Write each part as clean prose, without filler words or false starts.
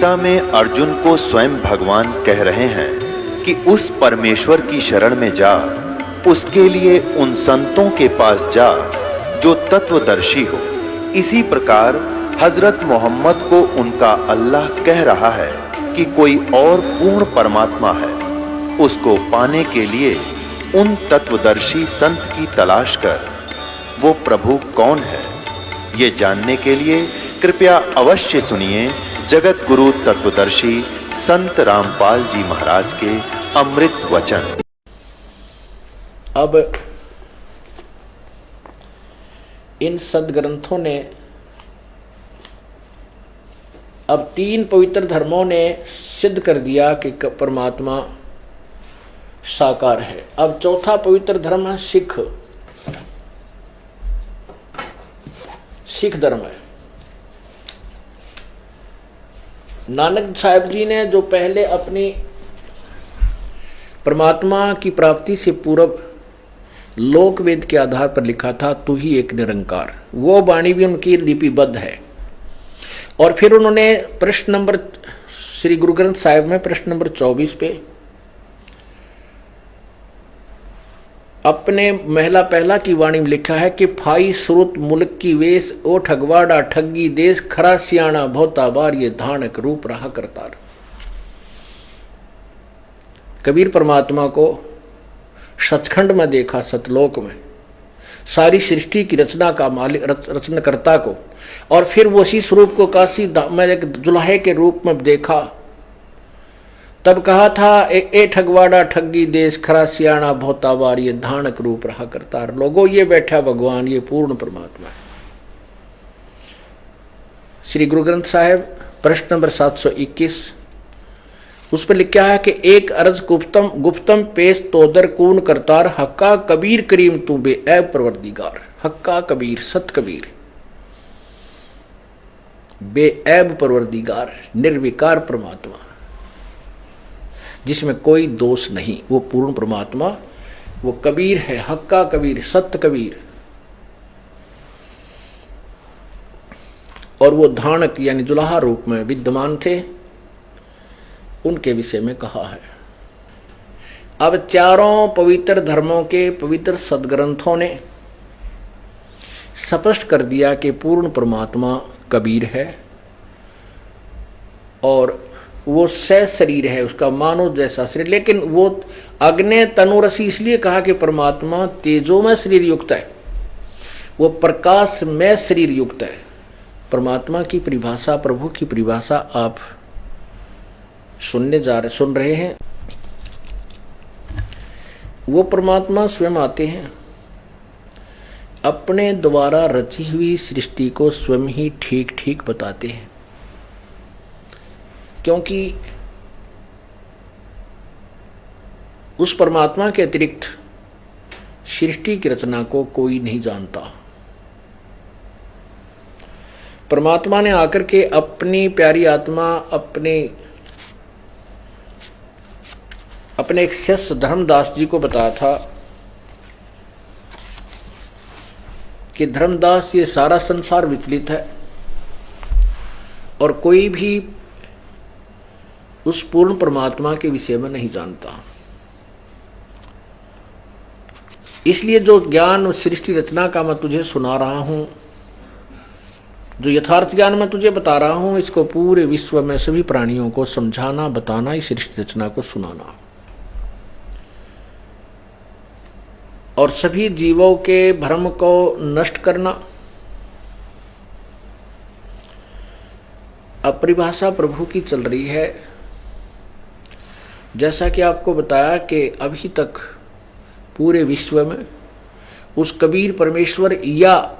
गीता में अर्जुन को स्वयं भगवान कह रहे हैं कि उस परमेश्वर की शरण में जा, उसके लिए उन संतों के पास जा जो तत्वदर्शी हो। इसी प्रकार हजरत मोहम्मद को उनका अल्लाह कह रहा है कि कोई और पूर्ण परमात्मा है, उसको पाने के लिए उन तत्वदर्शी संत की तलाश कर। वो प्रभु कौन है, ये जानने के लिए कृपया अवश्य सुनिए जगत गुरु तत्वदर्शी संत रामपाल जी महाराज के अमृत वचन। अब इन सदग्रंथों ने, अब 3 पवित्र धर्मों ने सिद्ध कर दिया कि परमात्मा साकार है। अब चौथा पवित्र धर्म है सिख धर्म है। नानक साहब जी ने जो पहले अपनी परमात्मा की प्राप्ति से पूर्व लोक वेद के आधार पर लिखा था, तू ही एक निरंकार, वो वाणी भी उनकी लिपिबद्ध है। और फिर उन्होंने प्रश्न नंबर, श्री गुरु ग्रंथ साहिब में प्रश्न नंबर 24 पे अपने महला पहला की वाणी में लिखा है कि फाई स्रोत मुल्क की वेश, ओ ठगवाड़ा ठगी देश, खरा सियाणा बहुता बार ये धानक रूप रहा करतार। कबीर परमात्मा को सचखंड में देखा, सतलोक में सारी सृष्टि की रचना का मालिक, रचनाकर्ता को, और फिर वो उसी स्वरूप को काशी में एक जुलाहे के रूप में देखा। तब कहा था ए ठगवाड़ा ठगी देश, खरा सियाणा बहुता बार ये धानक रूप रहा करतार। लोगों, ये बैठा भगवान, ये पूर्ण परमात्मा है। श्री गुरु ग्रंथ साहिब प्रश्न नंबर 721 उस पर लिखा है कि एक अर्ज गुप्तम पेश तोदर कून करतार, हक्का कबीर करीम तू बेऐब परवरदिगार। हक्का कबीर, सत कबीर, बेऐब परवरदिगार, निर्विकार परमात्मा जिसमें कोई दोष नहीं, वो पूर्ण परमात्मा, वो कबीर है। हक्का कबीर, सत्य कबीर। और वो धानक यानी जुलाहा रूप में विद्यमान थे, उनके विषय में कहा है। अब चारों पवित्र धर्मों के पवित्र सदग्रंथों ने स्पष्ट कर दिया कि पूर्ण परमात्मा कबीर है और वो शरीर है, उसका मानव जैसा शरीर। लेकिन वो अग्नि तनुरसी इसलिए कहा कि परमात्मा तेजोमय शरीर युक्त है, वो प्रकाश में शरीर युक्त है। परमात्मा की परिभाषा, प्रभु की परिभाषा आप सुन रहे हैं। वो परमात्मा स्वयं आते हैं, अपने द्वारा रची हुई सृष्टि को स्वयं ही ठीक ठीक बताते हैं, क्योंकि उस परमात्मा के अतिरिक्त सृष्टि की रचना को कोई नहीं जानता। परमात्मा ने आकर के अपनी प्यारी आत्मा, अपने एक शिष्य धर्मदास जी को बताया था कि धर्मदास, ये सारा संसार विचलित है और कोई भी उस पूर्ण परमात्मा के विषय में नहीं जानता। इसलिए जो ज्ञान सृष्टि रचना का मैं तुझे सुना रहा हूं, जो यथार्थ ज्ञान मैं तुझे बता रहा हूं, इसको पूरे विश्व में सभी प्राणियों को समझाना, बताना, इस सृष्टि रचना को सुनाना और सभी जीवों के भ्रम को नष्ट करना। अब परिभाषा प्रभु की चल रही है, जैसा कि आपको बताया कि अभी तक पूरे विश्व में उस कबीर परमेश्वर या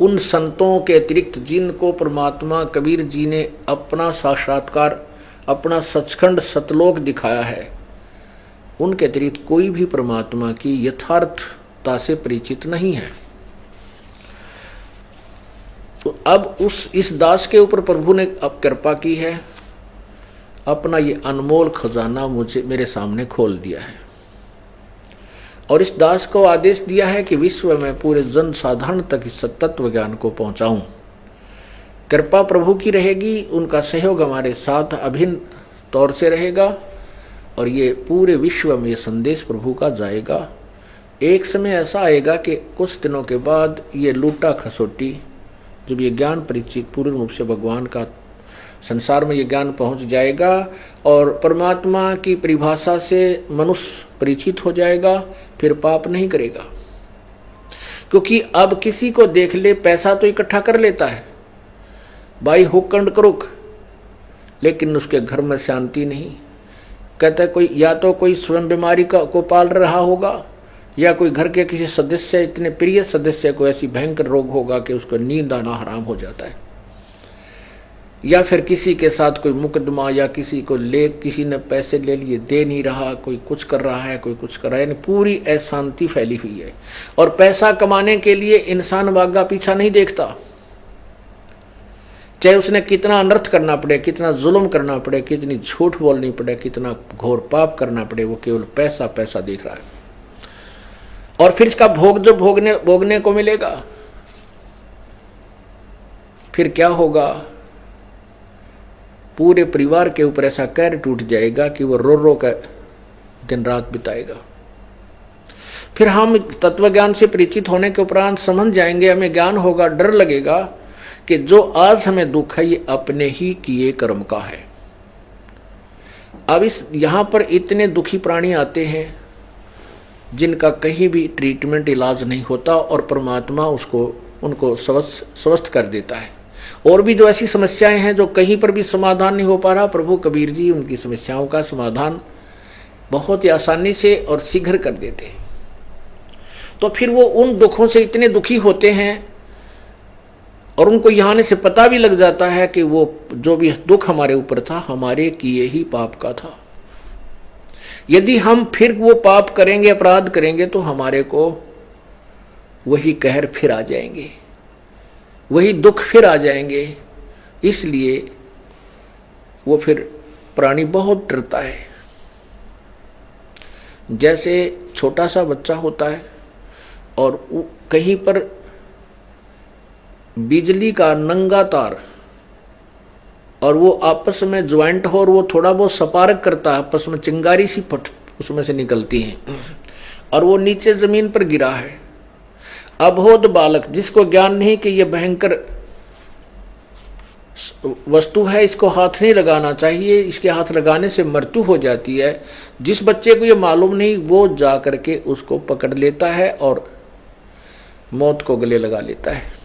उन संतों के अतिरिक्त जिनको परमात्मा कबीर जी ने अपना साक्षात्कार, अपना सचखंड सतलोक दिखाया है, उनके अतिरिक्त कोई भी परमात्मा की यथार्थता से परिचित नहीं है। तो अब इस दास के ऊपर प्रभु ने अब कृपा की है, अपना ये अनमोल खजाना मेरे सामने खोल दिया है और इस दास को आदेश दिया है कि विश्व में पूरे जन साधारण तक इस तत्व ज्ञान को पहुंचाऊं। कृपा प्रभु की रहेगी, उनका सहयोग हमारे साथ अभिन्न तौर से रहेगा और ये पूरे विश्व में संदेश प्रभु का जाएगा। एक समय ऐसा आएगा कि कुछ दिनों के बाद ये लूटा खसोटी, जब ये ज्ञान परिचित पूर्ण रूप से भगवान का संसार में ये ज्ञान पहुंच जाएगा और परमात्मा की परिभाषा से मनुष्य परिचित हो जाएगा, फिर पाप नहीं करेगा। क्योंकि अब किसी को देख ले पैसा तो इकट्ठा कर लेता है, भाई हुक एंड क्रुक, लेकिन उसके घर में शांति नहीं। कहता है कोई या तो कोई स्वयं बीमारी को पाल रहा होगा, या कोई घर के किसी सदस्य, इतने प्रिय सदस्य को ऐसी भयंकर रोग होगा कि उसको नींद आना हराम हो जाता है, या फिर किसी के साथ कोई मुकदमा, या किसी को किसी ने पैसे ले लिए दे नहीं रहा, कोई कुछ कर रहा है, कोई कुछ कर रहा है, यानी पूरी अशांति फैली हुई है। और पैसा कमाने के लिए इंसान आगा पीछा नहीं देखता, चाहे उसने कितना अनर्थ करना पड़े, कितना जुल्म करना पड़े, कितनी झूठ बोलनी पड़े, कितना घोर पाप करना पड़े, वो केवल पैसा पैसा देख रहा है। और फिर इसका भोग जो भोगने को मिलेगा, फिर क्या होगा, पूरे परिवार के ऊपर ऐसा कहर टूट जाएगा कि वो रो रो कर दिन रात बिताएगा। फिर हम तत्व ज्ञान से परिचित होने के उपरांत समझ जाएंगे, हमें ज्ञान होगा, डर लगेगा कि जो आज हमें दुख है ये अपने ही किए कर्म का है। अब यहां पर इतने दुखी प्राणी आते हैं जिनका कहीं भी ट्रीटमेंट इलाज नहीं होता और परमात्मा उनको स्वस्थ कर देता है। और भी जो ऐसी समस्याएं हैं जो कहीं पर भी समाधान नहीं हो पा रहा, प्रभु कबीर जी उनकी समस्याओं का समाधान बहुत ही आसानी से और शीघ्र कर देते हैं। तो फिर वो उन दुखों से इतने दुखी होते हैं और उनको यहाँ आने से पता भी लग जाता है कि वो जो भी दुख हमारे ऊपर था हमारे किए ही पाप का था। यदि हम फिर वो पाप करेंगे, अपराध करेंगे, तो हमारे को वही कहर फिर आ जाएंगे, वही दुख फिर आ जाएंगे। इसलिए वो फिर प्राणी बहुत डरता है। जैसे छोटा सा बच्चा होता है और कहीं पर बिजली का नंगा तार और वो आपस में ज्वाइंट हो और वो थोड़ा बहुत सपारक करता है, आपस में चिंगारी सी फट उसमें से निकलती है और वो नीचे जमीन पर गिरा है। अबोध बालक जिसको ज्ञान नहीं कि ये भयंकर वस्तु है, इसको हाथ नहीं लगाना चाहिए, इसके हाथ लगाने से मृत्यु हो जाती है, जिस बच्चे को ये मालूम नहीं वो जा करके उसको पकड़ लेता है और मौत को गले लगा लेता है।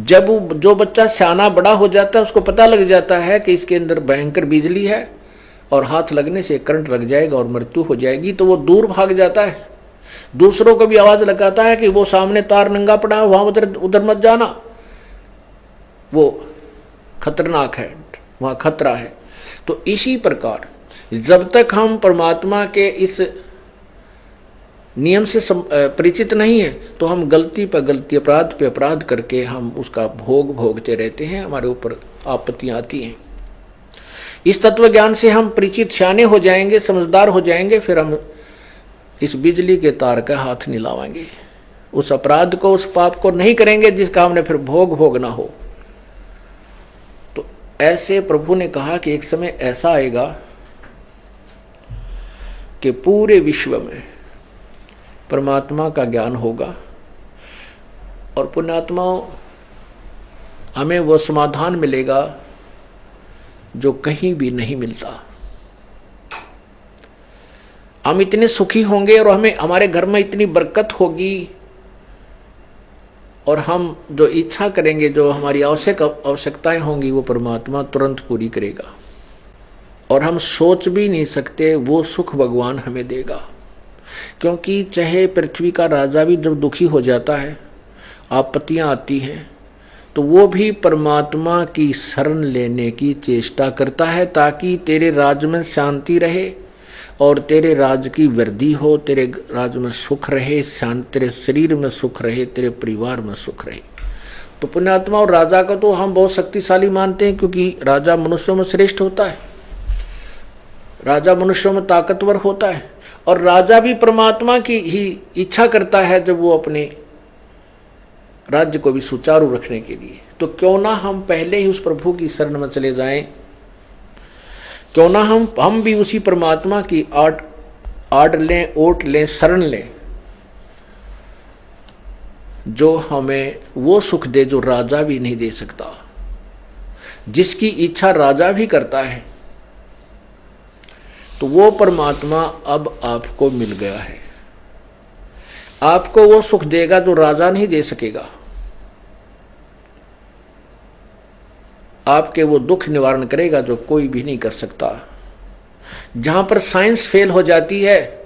जब जो बच्चा सियाना बड़ा हो जाता है उसको पता लग जाता है कि इसके अंदर भयंकर बिजली है और हाथ लगने से करंट लग जाएगा और मृत्यु हो जाएगी, तो वो दूर भाग जाता है, दूसरों को भी आवाज लगाता है कि वो सामने तार नंगा पड़ा है, वहां उधर मत जाना, वो खतरनाक है, वहां खतरा है। तो इसी प्रकार जब तक हम परमात्मा के इस नियम से परिचित नहीं है तो हम गलती पर गलती, अपराध पे अपराध करके हम उसका भोग भोगते रहते हैं, हमारे ऊपर आपत्तियां आती हैं। इस तत्व ज्ञान से हम परिचित सियाने हो जाएंगे, समझदार हो जाएंगे, फिर हम इस बिजली के तार का हाथ नहीं लावाएंगे, उस अपराध को, उस पाप को नहीं करेंगे जिसका हमने फिर भोग भोगना हो। तो ऐसे प्रभु ने कहा कि एक समय ऐसा आएगा कि पूरे विश्व में परमात्मा का ज्ञान होगा और पुण्यात्माओं हमें वो समाधान मिलेगा जो कहीं भी नहीं मिलता। हम इतने सुखी होंगे और हमें हमारे घर में इतनी बरकत होगी और हम जो इच्छा करेंगे, जो हमारी आवश्यकताएं होंगी, वो परमात्मा तुरंत पूरी करेगा और हम सोच भी नहीं सकते वो सुख भगवान हमें देगा। क्योंकि चाहे पृथ्वी का राजा भी जब दुखी हो जाता है, आपत्तियां आती हैं, तो वो भी परमात्मा की शरण लेने की चेष्टा करता है ताकि तेरे राज्य में शांति रहे और तेरे राज्य की वृद्धि हो, तेरे राज्य में सुख रहे, तेरे शरीर में सुख रहे, तेरे परिवार में सुख रहे। तो पुण्यात्मा और राजा का तो हम बहुत शक्तिशाली मानते हैं, क्योंकि राजा मनुष्यों में श्रेष्ठ होता है, राजा मनुष्यों में ताकतवर होता है और राजा भी परमात्मा की ही इच्छा करता है जब वो अपने राज्य को भी सुचारू रखने के लिए। तो क्यों ना हम पहले ही उस प्रभु की शरण में चले जाएं, क्यों ना हम भी उसी परमात्मा की आड़ लें, ओट लें, शरण लें, जो हमें वो सुख दे जो राजा भी नहीं दे सकता, जिसकी इच्छा राजा भी करता है। तो वो परमात्मा अब आपको मिल गया है, आपको वो सुख देगा जो राजा नहीं दे सकेगा, आपके वो दुख निवारण करेगा जो कोई भी नहीं कर सकता। जहां पर साइंस फेल हो जाती है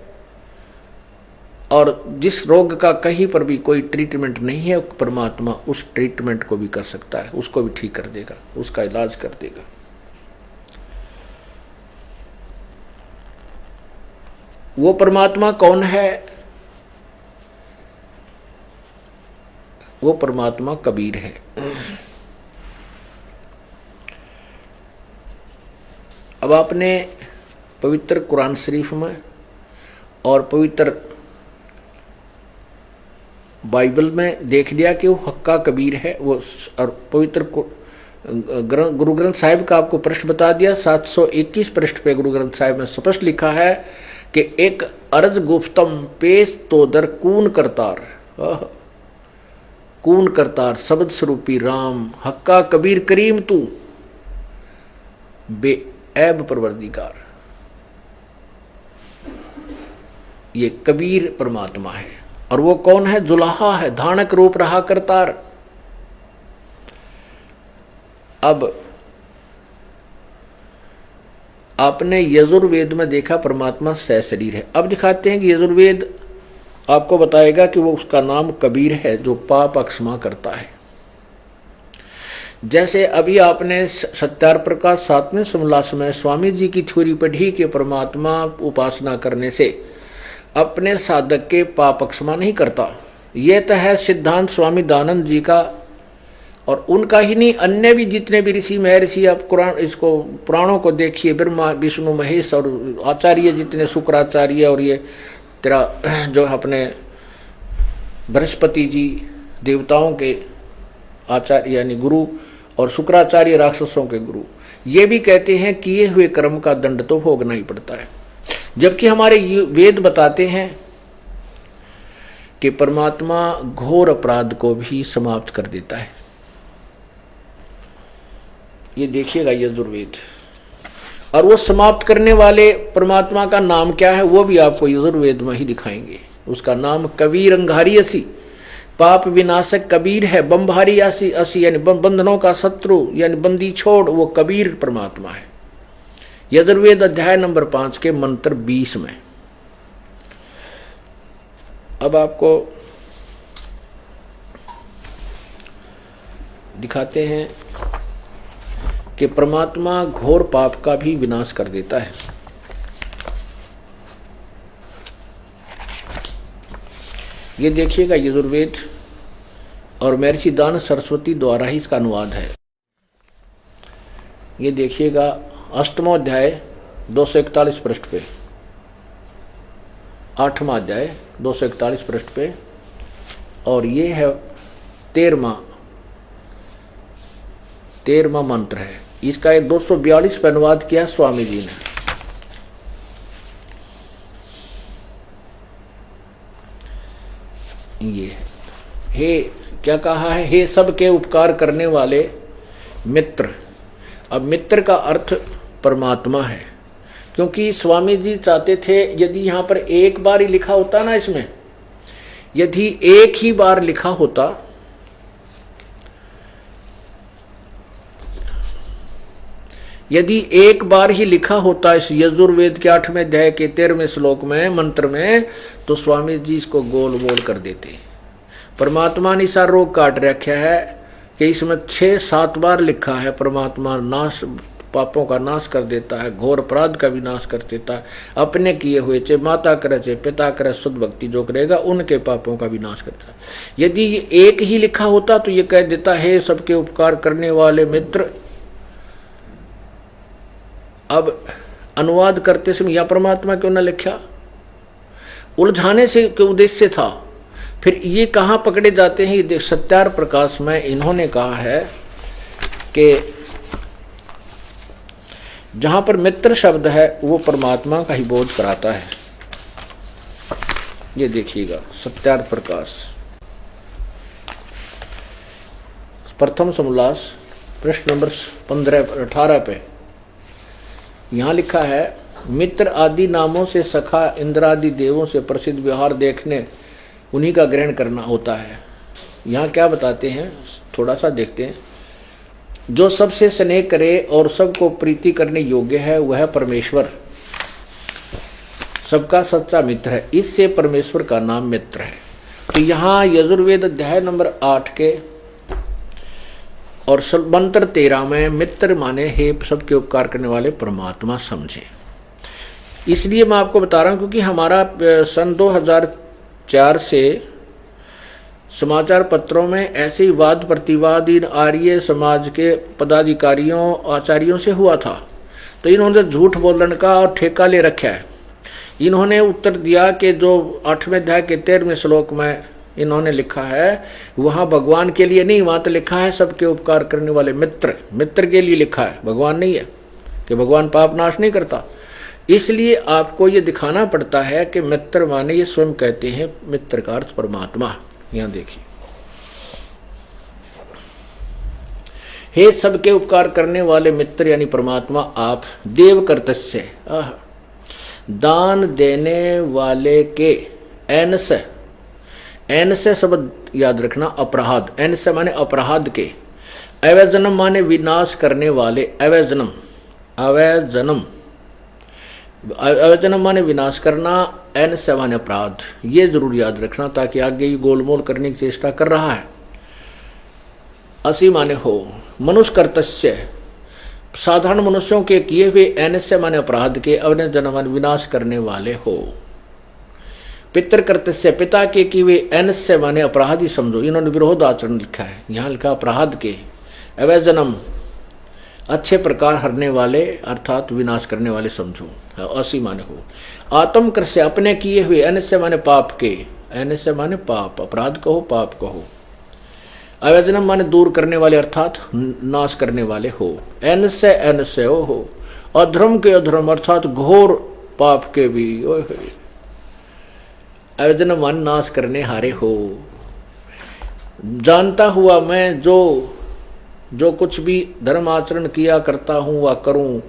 और जिस रोग का कहीं पर भी कोई ट्रीटमेंट नहीं है, परमात्मा उस ट्रीटमेंट को भी कर सकता है, उसको भी ठीक कर देगा, उसका इलाज कर देगा। वो परमात्मा कौन है? वो परमात्मा कबीर है। अब आपने पवित्र कुरान शरीफ में और पवित्र बाइबल में देख लिया कि वो हक्का कबीर है। वो और पवित्र गुरु ग्रंथ साहिब का आपको पृष्ठ बता दिया, 721 पृष्ठ पे गुरु ग्रंथ साहिब में स्पष्ट लिखा है कि एक अर्ज गुफ्तम पेश तो दर कून करतार, कून करतार शब्द स्वरूपी राम हक्का कबीर करीम तू बेऐब परवरदिगार। ये कबीर परमात्मा है। और वो कौन है? जुलाहा है, धानक रूप रहा करतार। अब आपने यजुर्वेद में देखा परमात्मा सहशरीर है। अब दिखाते हैं कि यजुर्वेद आपको बताएगा कि वो उसका नाम कबीर है जो पाप अक्षमा करता है। जैसे अभी आपने सत्यार प्रकाश 7वें समलास में स्वामी जी की थ्योरी पढ़ी कि परमात्मा उपासना करने से अपने साधक के पाप अक्षमा नहीं करता। यह तो है सिद्धांत स्वामी दानंद जी का, और उनका ही नहीं, अन्य भी जितने भी ऋषि महर्षि, आप कुरान इसको पुराणों को देखिए, ब्रह्मा विष्णु महेश और आचार्य जितने, शुक्राचार्य और ये तेरा जो अपने बृहस्पति जी देवताओं के आचार्य यानी गुरु और शुक्राचार्य राक्षसों के गुरु, ये भी कहते हैं किए हुए कर्म का दंड तो भोगना ही पड़ता है। जबकि हमारे वेद बताते हैं कि परमात्मा घोर अपराध को भी समाप्त कर देता है। ये देखिएगा यजुर्वेद, और वो समाप्त करने वाले परमात्मा का नाम क्या है वो भी आपको यजुर्वेद में ही दिखाएंगे। उसका नाम कबीर अंगारी असी, पाप विनाशक कबीर है। बंभारी असी असी यानी बंधनों का शत्रु यानी बंदी छोड़, वो कबीर परमात्मा है। यजुर्वेद अध्याय नंबर 5 के मंत्र 20 में। अब आपको दिखाते हैं कि परमात्मा घोर पाप का भी विनाश कर देता है। ये देखिएगा यजुर्वेद, और महर्षि दान सरस्वती द्वारा ही इसका अनुवाद है। ये देखिएगा 8वां अध्याय 241 पृष्ठ पे, 8वां अध्याय 241 पृष्ठ पे, और ये है 13वां मंत्र है। इसका एक 242 पे अनुवाद किया स्वामी जी ने। ये हे क्या कहा है? हे सबके उपकार करने वाले मित्र। अब मित्र का अर्थ परमात्मा है, क्योंकि स्वामी जी चाहते थे यदि यहां पर एक बार ही लिखा होता ना, इसमें यदि एक ही बार लिखा होता यदि एक बार ही लिखा होता इस यजुर्वेद के 8वें अध्याय के 13वें श्लोक में मंत्र में, तो स्वामी जी इसको गोल गोल कर देते। परमात्मा ने सारा रोग काट रखा है कि इसमें 6-7 बार लिखा है परमात्मा नाश, पापों का नाश कर देता है, घोर अपराध का भी नाश कर देता है। अपने किए हुए चाहे माता करे चाहे पिता करे, शुद्ध भक्ति जो करेगा उनके पापों का भी नाश करता है। यदि ये एक ही लिखा होता तो ये कह देता है सबके उपकार करने वाले मित्र। अब अनुवाद करते समय यह परमात्मा क्यों न लिखा? उलझाने से के उद्देश्य था फिर ये कहाँ पकड़े जाते हैं? ये देख, सत्यार प्रकाश में इन्होंने कहा है कि जहां पर मित्र शब्द है वो परमात्मा का ही बोध कराता है। ये देखिएगा सत्यार्थ प्रकाश प्रथम समोल्लास पृष्ठ नंबर 18 पे यहां लिखा है, मित्र आदि नामों से सखा इंद्र आदि देवों से प्रसिद्ध व्यवहार देखने उन्हीं का ग्रहण करना होता है। यहाँ क्या बताते हैं, थोड़ा सा देखते हैं। जो सबसे स्नेह करे और सबको प्रीति करने योग्य है वह परमेश्वर सबका सच्चा मित्र है। इससे परमेश्वर का नाम मित्र है। तो यहाँ यजुर्वेद अध्याय नंबर 8 के और मंत्र 13 में मित्र माने हे सबके उपकार करने वाले परमात्मा समझे। इसलिए मैं आपको बता रहा हूं क्योंकि हमारा सन 2004 से समाचार पत्रों में ऐसे ही वाद प्रतिवाद इन आर्य समाज के पदाधिकारियों आचार्यों से हुआ था। तो इन्होंने झूठ बोलने का और ठेका ले रखा है। इन्होंने उत्तर दिया कि जो 8वें अध्याय के 13वें श्लोक में इन्होंने लिखा है वहां भगवान के लिए नहीं, वहां तो लिखा है सबके उपकार करने वाले मित्र, मित्र के लिए लिखा है, भगवान नहीं है कि भगवान पाप नाश नहीं करता। इसलिए आपको ये दिखाना पड़ता है कि मित्र माने ये स्वयं कहते हैं मित्र का अर्थ परमात्मा। यहां देखिए, हे सबके उपकार करने वाले मित्र यानी परमात्मा आप देव कर्तस्य दान देने वाले के एन से शब्द याद रखना, अपराध, एन से माने अपराध के, अवैजनम माने विनाश करने वाले, अवैजनम अवैजनम माने विनाश करना, एन से माने अपराध। ये जरूर याद रखना ताकि आगे ये गोलमोल करने की चेष्टा कर रहा है। असी माने हो, मनुष्य कर्तस्य साधारण मनुष्यों के किए हुए, एन से माने अपराध के, अवैजनम माने विनाश करने वाले हो। पितर कर्तस्य पिता के किए हुए, एन से माने अपराध ही समझो। इन्होंने विरोध आचरण लिखा है, यहाँ लिखा अपराध के, अवैजनम अच्छे प्रकार हरने वाले अर्थात विनाश करने वाले समझो। असी माने हो। आत्म कृष्य अपने किए हुए, एन से माने पाप के, एन से माने पाप, अपराध कहो पाप कहो। अवैजनम माने दूर करने वाले अर्थात नाश करने वाले हो, एन से हो। अधर्म के अधर्म अर्थात घोर पाप के भी, अवैजनम माने नाश करने हारे हो। जानता हुआ मैं जो कुछ भी धर्म आचरण किया करता हूं व करूं,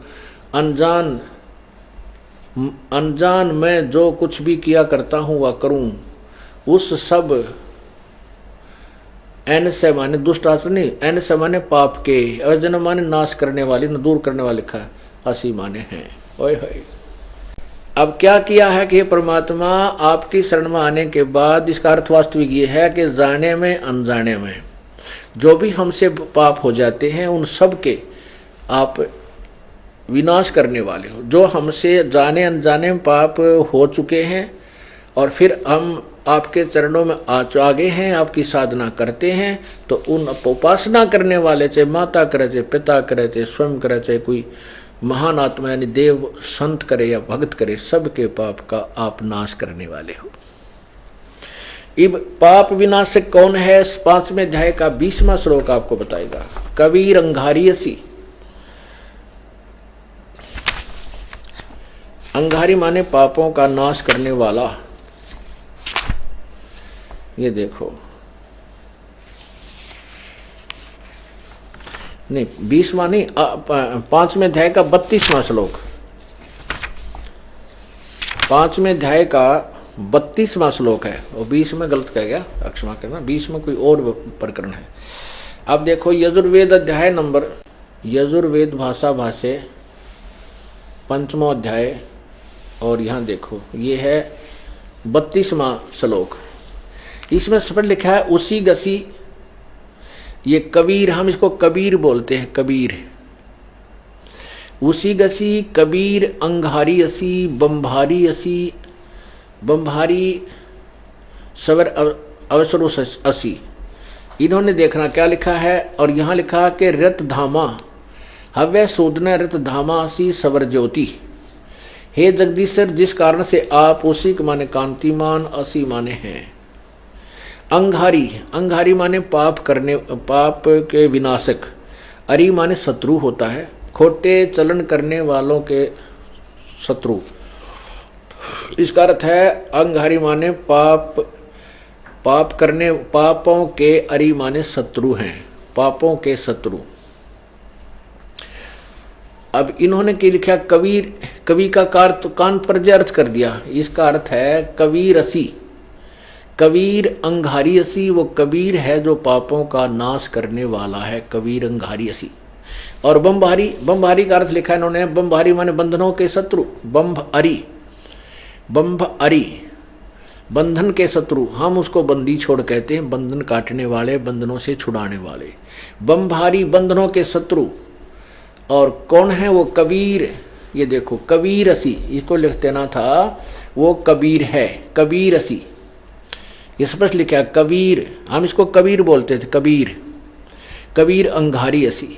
अनजान मैं जो कुछ भी किया करता हूं व करूं, उस सब, एन से माने दुष्ट आचरण नहीं, एन से माने पाप के, अवैजनम माने नाश करने वाले, न दूर करने वाले लिखा है, असी माने हैं। ओए होए, अब क्या किया है कि परमात्मा आपकी शरण में आने के बाद इसका अर्थ वास्तविक ये है कि जाने में अनजाने में जो भी हमसे पाप हो जाते हैं उन सब के आप विनाश करने वाले हो। जो हमसे जाने अनजाने में पाप हो चुके हैं और फिर हम आपके चरणों में आगे हैं, आपकी साधना करते हैं, तो उन उपासना करने वाले, चाहे माता करे, चाहे पिता करे, चाहे स्वयं करे, चाहे कोई महान आत्मा यानी देव संत करे या भक्त करे, सबके पाप का आप नाश करने वाले हो। इब पाप विनाशक कौन है? 5वें अध्याय का 20वां श्लोक आपको बताएगा। कबीर अंगारियसी, अंगारी माने पापों का नाश करने वाला। ये देखो, नहीं 20वां नहीं, 5वें अध्याय का 32वां श्लोक, 5वें अध्याय का 32वां श्लोक है। और 20 में गलत कह गया, क्षमा करना, 20 में कोई और प्रकरण है। अब देखो यजुर्वेद अध्याय नंबर, यजुर्वेद भाषा भाष्य 5वां अध्याय, और यहाँ देखो ये है 32वां श्लोक। इसमें स्पष्ट लिखा है उसी गसी, ये कबीर, हम इसको कबीर बोलते हैं, कबीर। उसी गसी कबीर अंगारी असी बम्भारी असी, बम्भारी सवर अवसरो असी। इन्होंने देखना क्या लिखा है, और यहां लिखा कि रत धामा हव्य शोधना रत धामा असी सवर ज्योति। हे जगदीश्वर, जिस कारण से आप उसी के माने कांतिमान, असी माने हैं। अंगारी, अंगारी माने पाप के विनाशक। अरि माने शत्रु होता है, खोटे चलन करने वालों के शत्रु। इसका अर्थ है अंगारी माने पापों के, अरि माने शत्रु हैं, पापों के शत्रु। अब इन्होंने क्या लिखा, कबीर, कवि का कान पर अर्थ कर दिया। इसका अर्थ है कबीर असी, कबीर अंगारी असी, वो कबीर है जो पापों का नाश करने वाला है, कबीर अंगारी असी। और बम्भारी, बम्भारी का अर्थ लिखा इन्होंने, बम्भारी माने बंधनों के शत्रु, बम्भ अरी, बम्भ अरी बंधन के शत्रु। हम उसको बंदी छोड़ कहते हैं, बंधन काटने वाले, बंधनों से छुड़ाने वाले। बम्भारी बंधनों के शत्रु। और कौन है वो, कबीर। ये देखो कबीर असी, इसको लिख देना था, वो कबीर है, कबीर असी। ये स्पष्ट लिखा कबीर, हम इसको कबीर बोलते थे, कबीर, कबीर अंगारी असी।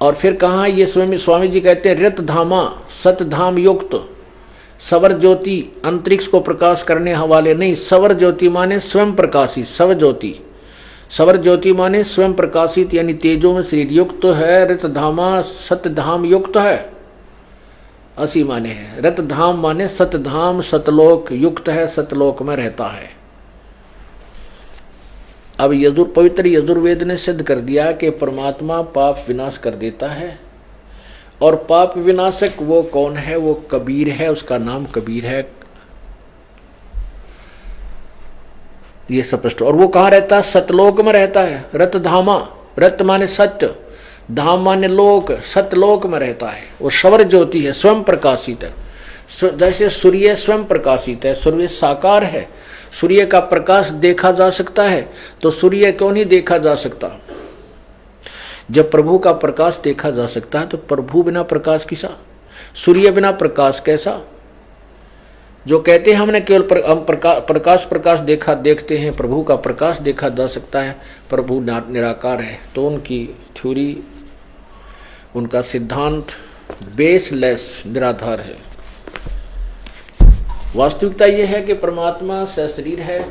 और फिर कहा, ये स्वामी जी कहते हैं, रत धामा सतधाम युक्त, सवर ज्योति, अंतरिक्ष को प्रकाश करने हवाले नहीं, सवर ज्योति माने स्वयं प्रकाशित, सव ज्योति, सवर ज्योति माने स्वयं प्रकाशित, यानी तेजों में शरीर युक्त है। रत धामा सतधाम युक्त है, असी माने है। रत धाम माने सतधाम, सतलोक युक्त है, सतलोक में रहता है। अब पवित्र यजुर्वेद ने सिद्ध कर दिया कि परमात्मा पाप विनाश कर देता है, और पाप विनाशक वो कौन है, वो कबीर है, उसका नाम कबीर है। ये स्पष्ट। और वो कहाँ रहता है, सतलोक में रहता है। रत धामा, रत माने सत्य, धाम माने लोक, सतलोक में रहता है। वो सवर ज्योति है, स्वयं प्रकाशित है। जैसे सूर्य स्वयं प्रकाशित है, सूर्य साकार है, सूर्य का प्रकाश देखा जा सकता है, तो सूर्य क्यों नहीं देखा जा सकता। जब प्रभु का प्रकाश देखा जा सकता है तो प्रभु बिना प्रकाश किसा, सूर्य बिना प्रकाश कैसा। जो कहते हैं हमने केवल प्रकाश देखते हैं, प्रभु का प्रकाश देखा जा सकता है, प्रभु निराकार है, तो उनकी थ्योरी, उनका सिद्धांत बेसलेस, निराधार है। वास्तविकता यह है कि परमात्मा सशरीर है,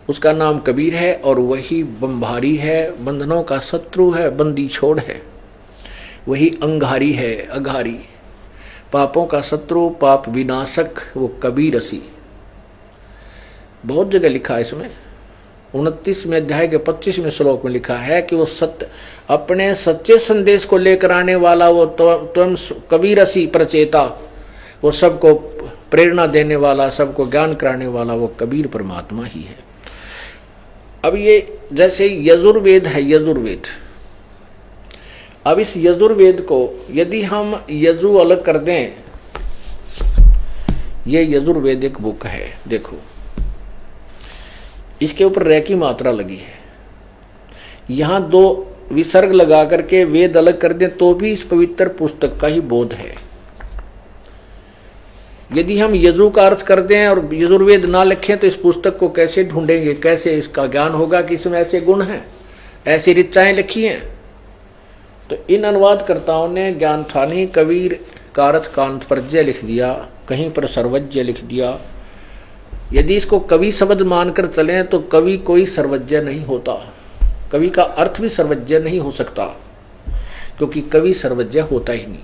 उसका नाम कबीर है, और वही बम्भारी है, बंधनों का शत्रु है, बंदी छोड़ है। वही अंगारी है, अघारी, पापों का शत्रु, पाप विनाशक, वो कबीर असी। बहुत जगह लिखा है इसमें, 29वें अध्याय के 25वें श्लोक में लिखा है कि वो सत्य, अपने सच्चे संदेश को लेकर आने वाला, वो तुम कबीर असी प्रचेता, वो सबको प्रेरणा देने वाला, सबको ज्ञान कराने वाला, वो कबीर परमात्मा ही है। अब ये जैसे यजुर्वेद है, यजुर्वेद, अब इस यजुर्वेद को यदि हम यजु अलग कर दें, ये यजुर्वेद एक बुक है, देखो इसके ऊपर रे की मात्रा लगी है। यहां 2 विसर्ग लगा करके वेद अलग कर दें तो भी इस पवित्र पुस्तक का ही बोध है। यदि हम यजु का अर्थ कर दें और यजुर्वेद ना लिखें तो इस पुस्तक को कैसे ढूंढेंगे, कैसे इसका ज्ञान होगा कि इसमें ऐसे गुण हैं, ऐसी ऋचाएं लिखी हैं। तो इन अनुवादकर्ताओं ने ज्ञान ठानी कबीर का अर्थ कांतपर्जय लिख दिया, कहीं पर सर्वज्ञ लिख दिया। यदि इसको कवि शब्द मानकर चलें तो कवि कोई सर्वज्ञ नहीं होता, कवि का अर्थ भी सर्वज्ञ नहीं हो सकता, क्योंकि कवि सर्वज्ञ होता ही नहीं।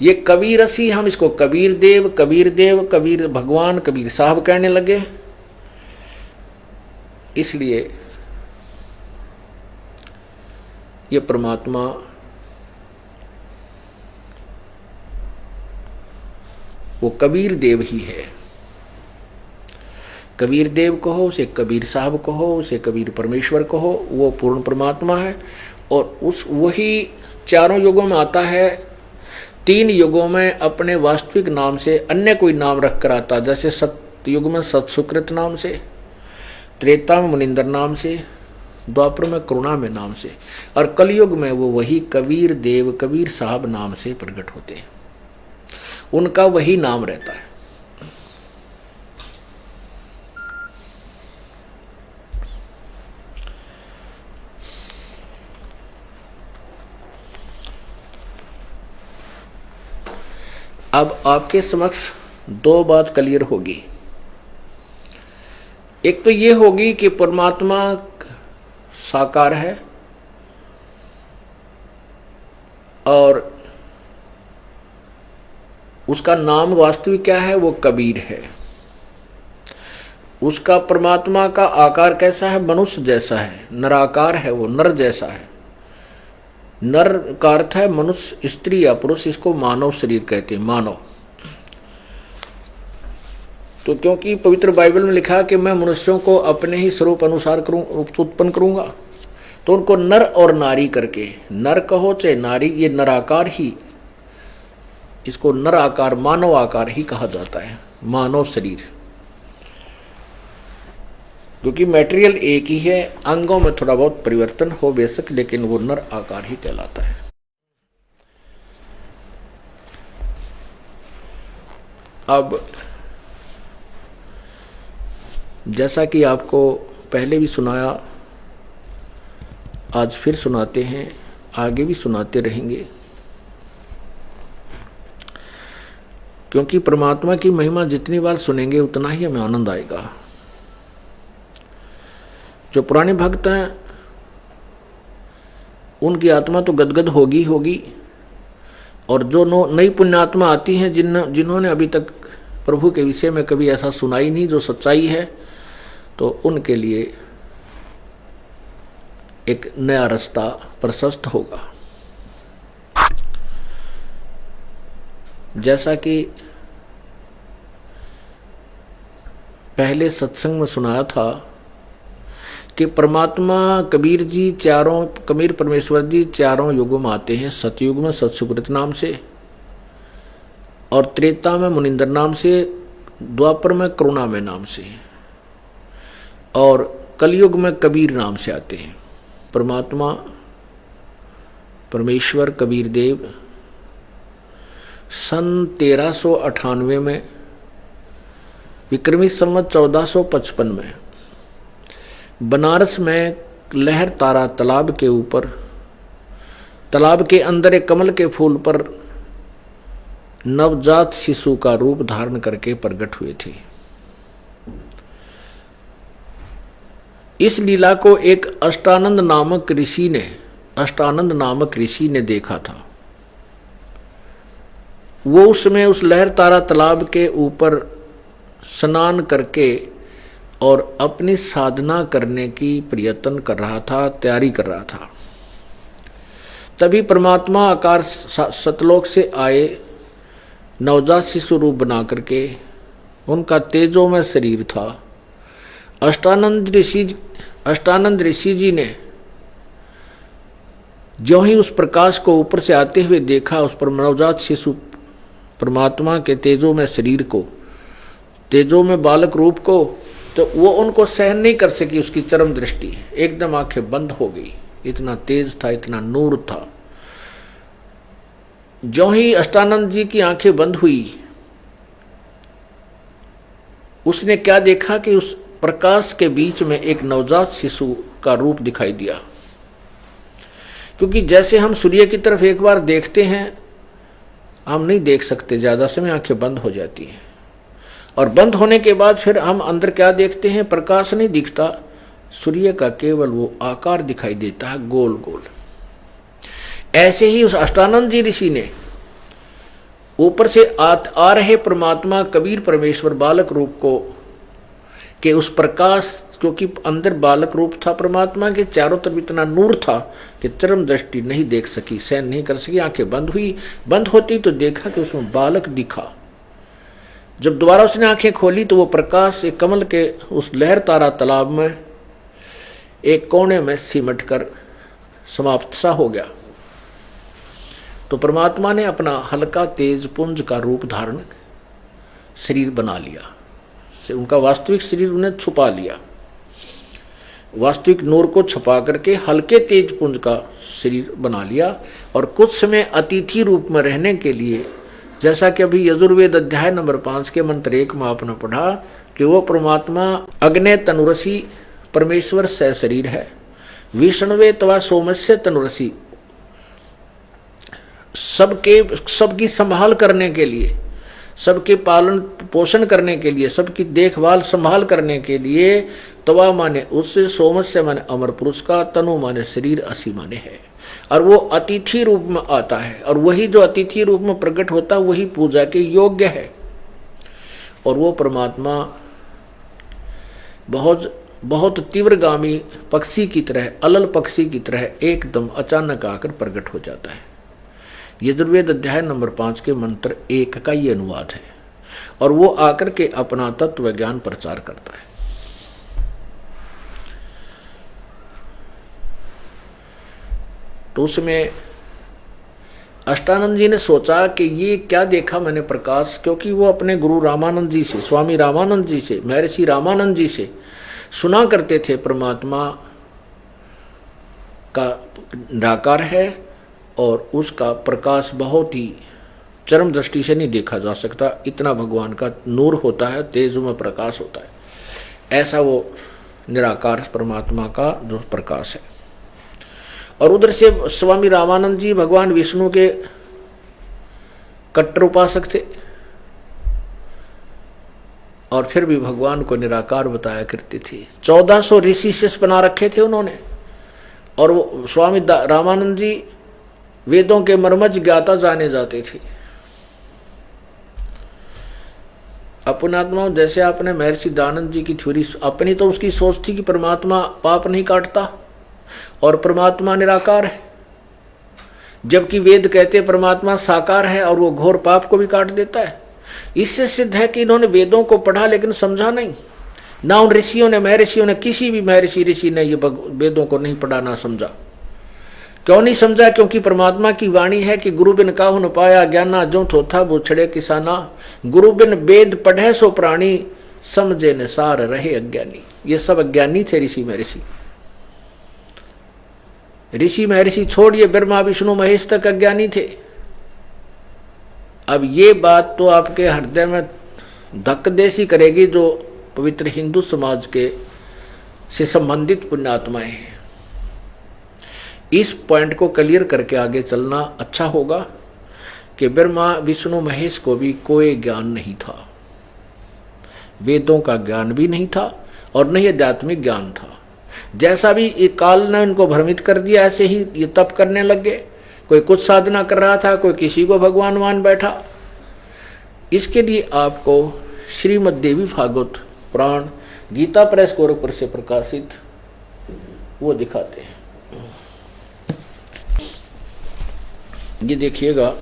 ये कबीर असी, हम इसको कबीर देव, कबीर भगवान, कबीर साहब कहने लगे। इसलिए ये परमात्मा वो कबीर देव ही है। कबीर देव कहो, उसे कबीर साहब कहो, उसे कबीर परमेश्वर कहो, वो पूर्ण परमात्मा है। और उस वही चारों युगों में आता है, 3 युगों में अपने वास्तविक नाम से अन्य कोई नाम रख कर आता, जैसे सतयुग में सतसुकृत नाम से, त्रेता में मुनिंदर नाम से, द्वापर में करुणा में नाम से, और कलयुग में वो वही कबीर देव, कबीर साहब नाम से प्रकट होते हैं, उनका वही नाम रहता है। अब आपके समक्ष 2 बात क्लियर होगी। एक तो ये होगी कि परमात्मा साकार है और उसका नाम वास्तविक क्या है, वो कबीर है। उसका परमात्मा का आकार कैसा है, मनुष्य जैसा है, नराकार है, वो नर जैसा है। नर का अर्थ है मनुष्य, स्त्री या पुरुष, इसको मानव शरीर कहते हैं, मानव। तो क्योंकि पवित्र बाइबल में लिखा कि मैं मनुष्यों को अपने ही स्वरूप अनुसार उत्पन्न करूंगा, तो उनको नर और नारी करके, नर कहो चाहे नारी, ये नराकार ही, इसको नर आकार, मानव आकार ही कहा जाता है, मानव शरीर। क्योंकि मटेरियल एक ही है, अंगों में थोड़ा बहुत परिवर्तन हो बेशक, लेकिन वो नर आकार ही कहलाता है। अब जैसा कि आपको पहले भी सुनाया, आज फिर सुनाते हैं, आगे भी सुनाते रहेंगे, क्योंकि परमात्मा की महिमा जितनी बार सुनेंगे उतना ही हमें आनंद आएगा। जो पुराने भक्त हैं उनकी आत्मा तो गदगद होगी होगी, और जो नई पुण्यात्मा आती हैं जिन्होंने अभी तक प्रभु के विषय में कभी ऐसा सुना ही नहीं जो सच्चाई है, तो उनके लिए एक नया रास्ता प्रशस्त होगा। जैसा कि पहले सत्संग में सुनाया था कि परमात्मा कबीर परमेश्वर जी चारों युगों में आते हैं। सतयुग में सत्सुकृत नाम से, और त्रेता में मुनिंदर नाम से, द्वापर में करुणा में नाम से, और कलयुग में कबीर नाम से आते हैं। परमात्मा परमेश्वर कबीर देव सन 1398 में, विक्रमी संवत 1455 में, बनारस में लहर तारा तालाब के ऊपर, तालाब के अंदर एक कमल के फूल पर नवजात शिशु का रूप धारण करके प्रकट हुए थे। इस लीला को एक अष्टानंद नामक ऋषि ने देखा था। वो उसमें उस लहर तारा तालाब के ऊपर स्नान करके और अपनी साधना करने की प्रयत्न कर रहा था, तैयारी कर रहा था। तभी परमात्मा आकार सतलोक से आए, नवजात शिशु रूप बना करके, उनका तेजोमय शरीर था। अष्टानंद ऋषि जी ने जो ही उस प्रकाश को ऊपर से आते हुए देखा, उस पर नवजात शिशु परमात्मा के तेजोमय शरीर को, तेजोमय बालक रूप को, तो वो उनको सहन नहीं कर सकी। उसकी चरम दृष्टि, एकदम आंखें बंद हो गई। इतना तेज था, इतना नूर था। जो ही अष्टानंद जी की आंखें बंद हुई, उसने क्या देखा कि उस प्रकाश के बीच में एक नवजात शिशु का रूप दिखाई दिया। क्योंकि जैसे हम सूर्य की तरफ एक बार देखते हैं, हम नहीं देख सकते, ज्यादा समय आंखें बंद हो जाती हैं, और बंद होने के बाद फिर हम अंदर क्या देखते हैं, प्रकाश नहीं दिखता, सूर्य का केवल वो आकार दिखाई देता है, गोल गोल। ऐसे ही उस अष्टानंद जी ऋषि ने ऊपर से आ रहे परमात्मा कबीर परमेश्वर बालक रूप को, कि उस प्रकाश, क्योंकि अंदर बालक रूप था परमात्मा के, चारों तरफ इतना नूर था कि चरम दृष्टि नहीं देख सकी, सहन नहीं कर सकी, आंखें बंद हुई। बंद होती तो देखा कि उसमें बालक दिखा। जब दोबारा उसने आंखें खोली तो वो प्रकाश एक कमल के उस लहर तारा तालाब में एक कोने में सिमट कर समाप्त सा हो गया। तो परमात्मा ने अपना हल्का तेज पुंज का रूप धारण शरीर बना लिया। उनका वास्तविक शरीर उन्हें छुपा लिया, वास्तविक नूर को छुपा करके हल्के तेज पुंज का शरीर बना लिया। और कुछ समय अतिथि रूप में रहने के लिए, जैसा कि अभी यजुर्वेद अध्याय नंबर 5 के मंत्र 1 में आपने पढ़ा कि वो परमात्मा अग्ने तनुरसी परमेश्वर सह शरीर है, विष्णुवे तवा सोमस्य तनुरसी, सबकी संभाल करने के लिए, सबके पालन पोषण करने के लिए, सबकी देखभाल संभाल करने के लिए। तवा माने उससे, सोमस्य माने अमर पुरुष का, तनु माने शरीर, असी माने है। और वो अतिथि रूप में आता है, और वही जो अतिथि रूप में प्रकट होता है वही पूजा के योग्य है। और वो परमात्मा बहुत बहुत तीव्रगामी पक्षी की तरह, अलल पक्षी की तरह एकदम अचानक आकर प्रकट हो जाता है। यजुर्वेद अध्याय नंबर 5 के मंत्र 1 का ये अनुवाद है। और वो आकर के अपना तत्व ज्ञान प्रचार करता है। तो उसमें अष्टानंद जी ने सोचा कि ये क्या देखा मैंने प्रकाश, क्योंकि वो अपने गुरु रामानंद जी से, स्वामी रामानंद जी से, महर्षि रामानंद जी से सुना करते थे परमात्मा का निराकार है और उसका प्रकाश बहुत ही चरम दृष्टि से नहीं देखा जा सकता। इतना भगवान का नूर होता है, तेज में प्रकाश होता है। ऐसा वो निराकार परमात्मा का जो प्रकाश है। और उधर से स्वामी रामानंद जी भगवान विष्णु के कट्टर उपासक थे, और फिर भी भगवान को निराकार बताया करते थे। 1400 ऋषि शिष्य बना रखे थे उन्होंने। और वो स्वामी रामानंद जी वेदों के मर्मज्ञ ज्ञाता जाने जाते थे। अपनात्मा, जैसे आपने महर्षि दयानंद जी की थ्योरी, अपनी तो उसकी सोच थी कि परमात्मा पाप नहीं काटता और परमात्मा निराकार है, जबकि वेद कहते परमात्मा साकार है और वो घोर पाप को भी काट देता है। इससे सिद्ध है कि इन्होंने वेदों को पढ़ा लेकिन समझा नहीं। ना उन ऋषियों ने, महर्षियों ने, किसी भी महर्षि ऋषि ने ये वेदों को नहीं पढ़ा, ना समझा। क्यों नहीं समझा? क्योंकि परमात्मा की वाणी है कि गुरु बिन काहु न पाया ज्ञाना, जो थोथा वो छड़े किसाना। गुरु बिन वेद पढ़े सो प्राणी, समझे न सार रहे अज्ञानी। ये सब अज्ञानी थे ऋषि महर्षि। ऋषि महर्षि छोड़िए, ब्रह्मा विष्णु महेश तक अज्ञानी थे। अब ये बात तो आपके हृदय में धक्कदेसी करेगी जो पवित्र हिंदू समाज के से संबंधित पुण्यात्माएं हैं। इस पॉइंट को क्लियर करके आगे चलना अच्छा होगा कि ब्रह्मा विष्णु महेश को भी कोई ज्ञान नहीं था, वेदों का ज्ञान भी नहीं था और न ही आध्यात्मिक ज्ञान था। जैसा भी एक काल ने इनको भ्रमित कर दिया, ऐसे ही ये तप करने लग गए। कोई कुछ साधना कर रहा था, कोई किसी को भगवान मान बैठा। इसके लिए आपको श्रीमद् देवी भागवत पुराण गीता प्रेस गोरखपुर से प्रकाशित वो दिखाते हैं। ये देखिएगा,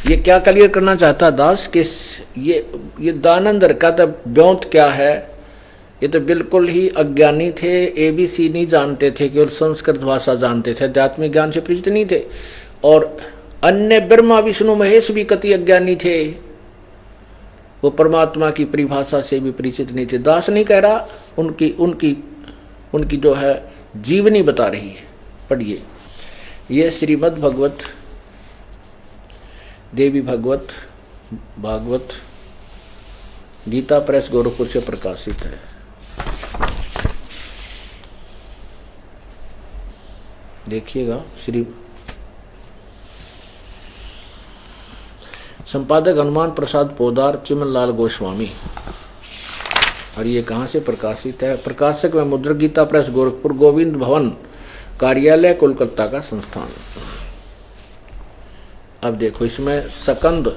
ये क्या क्लियर करना चाहता दास कि ये दानंदर का तो ब्योंत क्या है। ये तो बिल्कुल ही अज्ञानी थे, एबीसी नहीं जानते थे, केवल संस्कृत भाषा जानते थे, आध्यात्मिक ज्ञान से परिचित नहीं थे। और अन्य ब्रह्मा विष्णु महेश भी कति अज्ञानी थे, वो परमात्मा की परिभाषा से भी परिचित नहीं थे। दास नहीं कह रहा, उनकी जो है जीवनी बता रही है। पढ़िए, ये श्रीमद् भगवत देवी भागवत गीता प्रेस गोरखपुर से प्रकाशित है। देखिएगा, श्री संपादक हनुमान प्रसाद पोदार, चिमन लाल गोस्वामी। और ये कहाँ से प्रकाशित है? प्रकाशक में मुद्रक गीता प्रेस गोरखपुर, गोविंद भवन कार्यालय, कोलकाता का संस्थान। अब देखो, इसमें सकंद,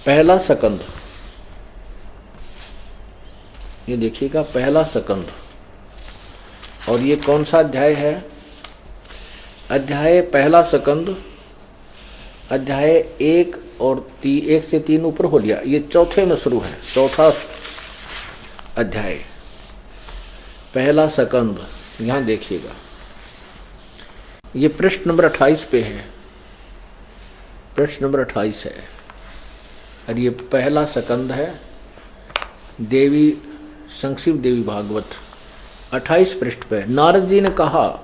पहला सकंद, ये देखिएगा पहला सकंद। और ये कौन सा अध्याय है? अध्याय पहला सकंद, अध्याय 1 और 1 से 3 ऊपर हो लिया। ये चौथे में शुरू है, चौथा अध्याय पहला सकंद। यहां देखिएगा, ये पृष्ठ नंबर 28 पे है, पृष्ठ नंबर 28 है। और ये पहला सकंद है, देवी संक्षिप्त देवी भागवत 28 पृष्ठ पे। नारद जी ने कहा,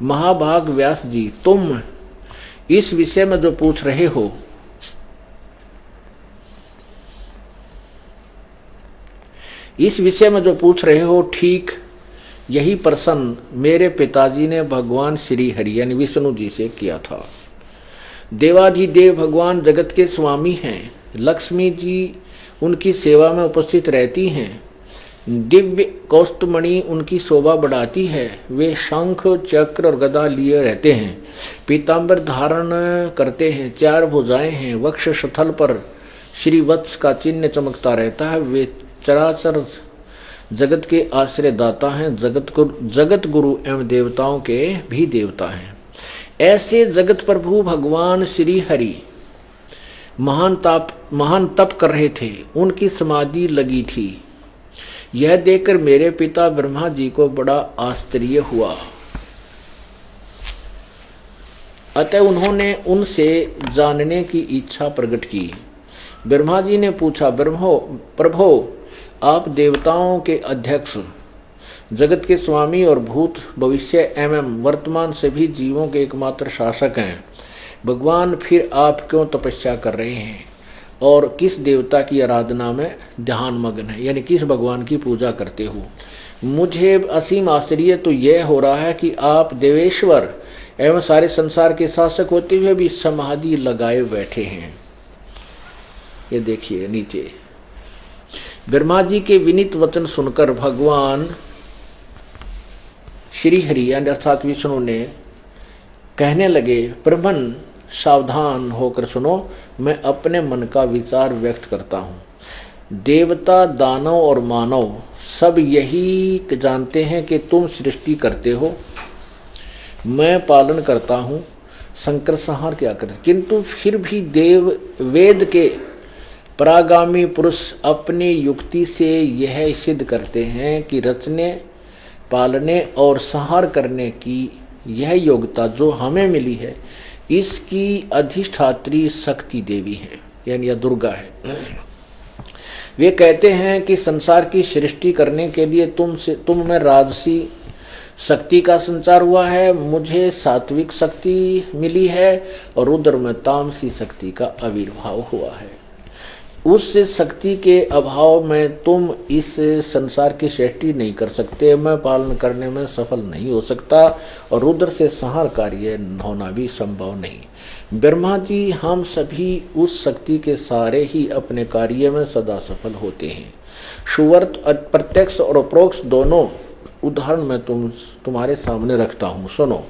महाभाग व्यास जी, तुम इस विषय में जो पूछ रहे हो, इस विषय में जो पूछ रहे हो, ठीक यही प्रश्न मेरे पिताजी ने भगवान श्री हरि यानी विष्णु जी से किया था। देवाधिदेव भगवान जगत के स्वामी हैं। लक्ष्मी जी उनकी सेवा में उपस्थित रहती हैं। दिव्य कौस्तुमणि उनकी शोभा बढ़ाती है। वे शंख चक्र और गदा लिए रहते हैं। पीतांबर धारण करते हैं। 4 भुजाएं हैं। वक्ष स्थल पर श्री वत्स का चिन्ह चमकता रहता है। वे चराचर जगत के आश्रय दाता हैं। जगत गुरु एवं देवताओं के भी देवता हैं। ऐसे जगत प्रभु भगवान श्री हरि महान तप कर रहे थे। उनकी समाधि लगी थी। यह देखकर मेरे पिता ब्रह्मा जी को बड़ा आश्चर्य हुआ। अतः उन्होंने उनसे जानने की इच्छा प्रकट की। ब्रह्मा जी ने पूछा, प्रभो आप देवताओं के अध्यक्ष, जगत के स्वामी और भूत भविष्य एवं वर्तमान सभी जीवों के एकमात्र शासक हैं। भगवान फिर आप क्यों तपस्या कर रहे हैं और किस देवता की आराधना में ध्यान मग्न है, यानी किस भगवान की पूजा करते हो? मुझे असीम आश्चर्य तो यह हो रहा है कि आप देवेश्वर एवं सारे संसार के शासक होते हुए भी समाधि लगाए बैठे हैं। ये देखिए नीचे। ब्रह्मा जी के विनीत वचन सुनकर भगवान श्री हरि अर्थात विष्णु ने कहने लगे, ब्रह्मन सावधान होकर सुनो, मैं अपने मन का विचार व्यक्त करता हूँ। देवता, दानव और मानव सब यही जानते हैं कि तुम सृष्टि करते हो, मैं पालन करता हूँ, संकर संहार क्या करते, किंतु फिर भी वेद के परागामी पुरुष अपनी युक्ति से यह सिद्ध करते हैं कि रचने, पालने और संहार करने की यह योग्यता जो हमें मिली है, इसकी अधिष्ठात्री शक्ति देवी है, यानी यह दुर्गा है। वे कहते हैं कि संसार की सृष्टि करने के लिए तुम में राजसी शक्ति का संचार हुआ है, मुझे सात्विक शक्ति मिली है और रुद्र में तामसी शक्ति का आविर्भाव हुआ है। उस शक्ति के अभाव में तुम इस संसार की सृष्टि नहीं कर सकते, मैं पालन करने में सफल नहीं हो सकता और रुद्र से संहार कार्य होना भी संभव नहीं। ब्रह्मा जी, हम सभी उस शक्ति के सारे ही अपने कार्य में सदा सफल होते हैं। सुवर्त प्रत्यक्ष और अप्रोक्ष दोनों उदाहरण मैं तुम्हारे सामने रखता हूँ, सुनो।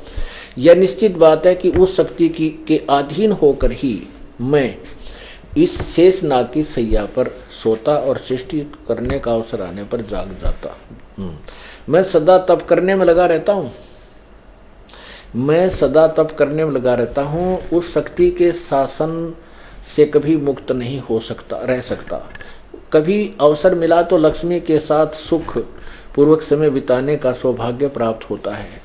यह निश्चित बात है कि उस शक्ति के अधीन होकर ही मैं इस शेष नाग की सैया पर सोता और सृष्टि करने का अवसर आने पर जाग जाता। मैं सदा तप करने में लगा रहता हूँ, मैं सदा तप करने में लगा रहता हूँ। उस शक्ति के शासन से कभी मुक्त नहीं हो सकता, रह सकता। कभी अवसर मिला तो लक्ष्मी के साथ सुख पूर्वक समय बिताने का सौभाग्य प्राप्त होता है।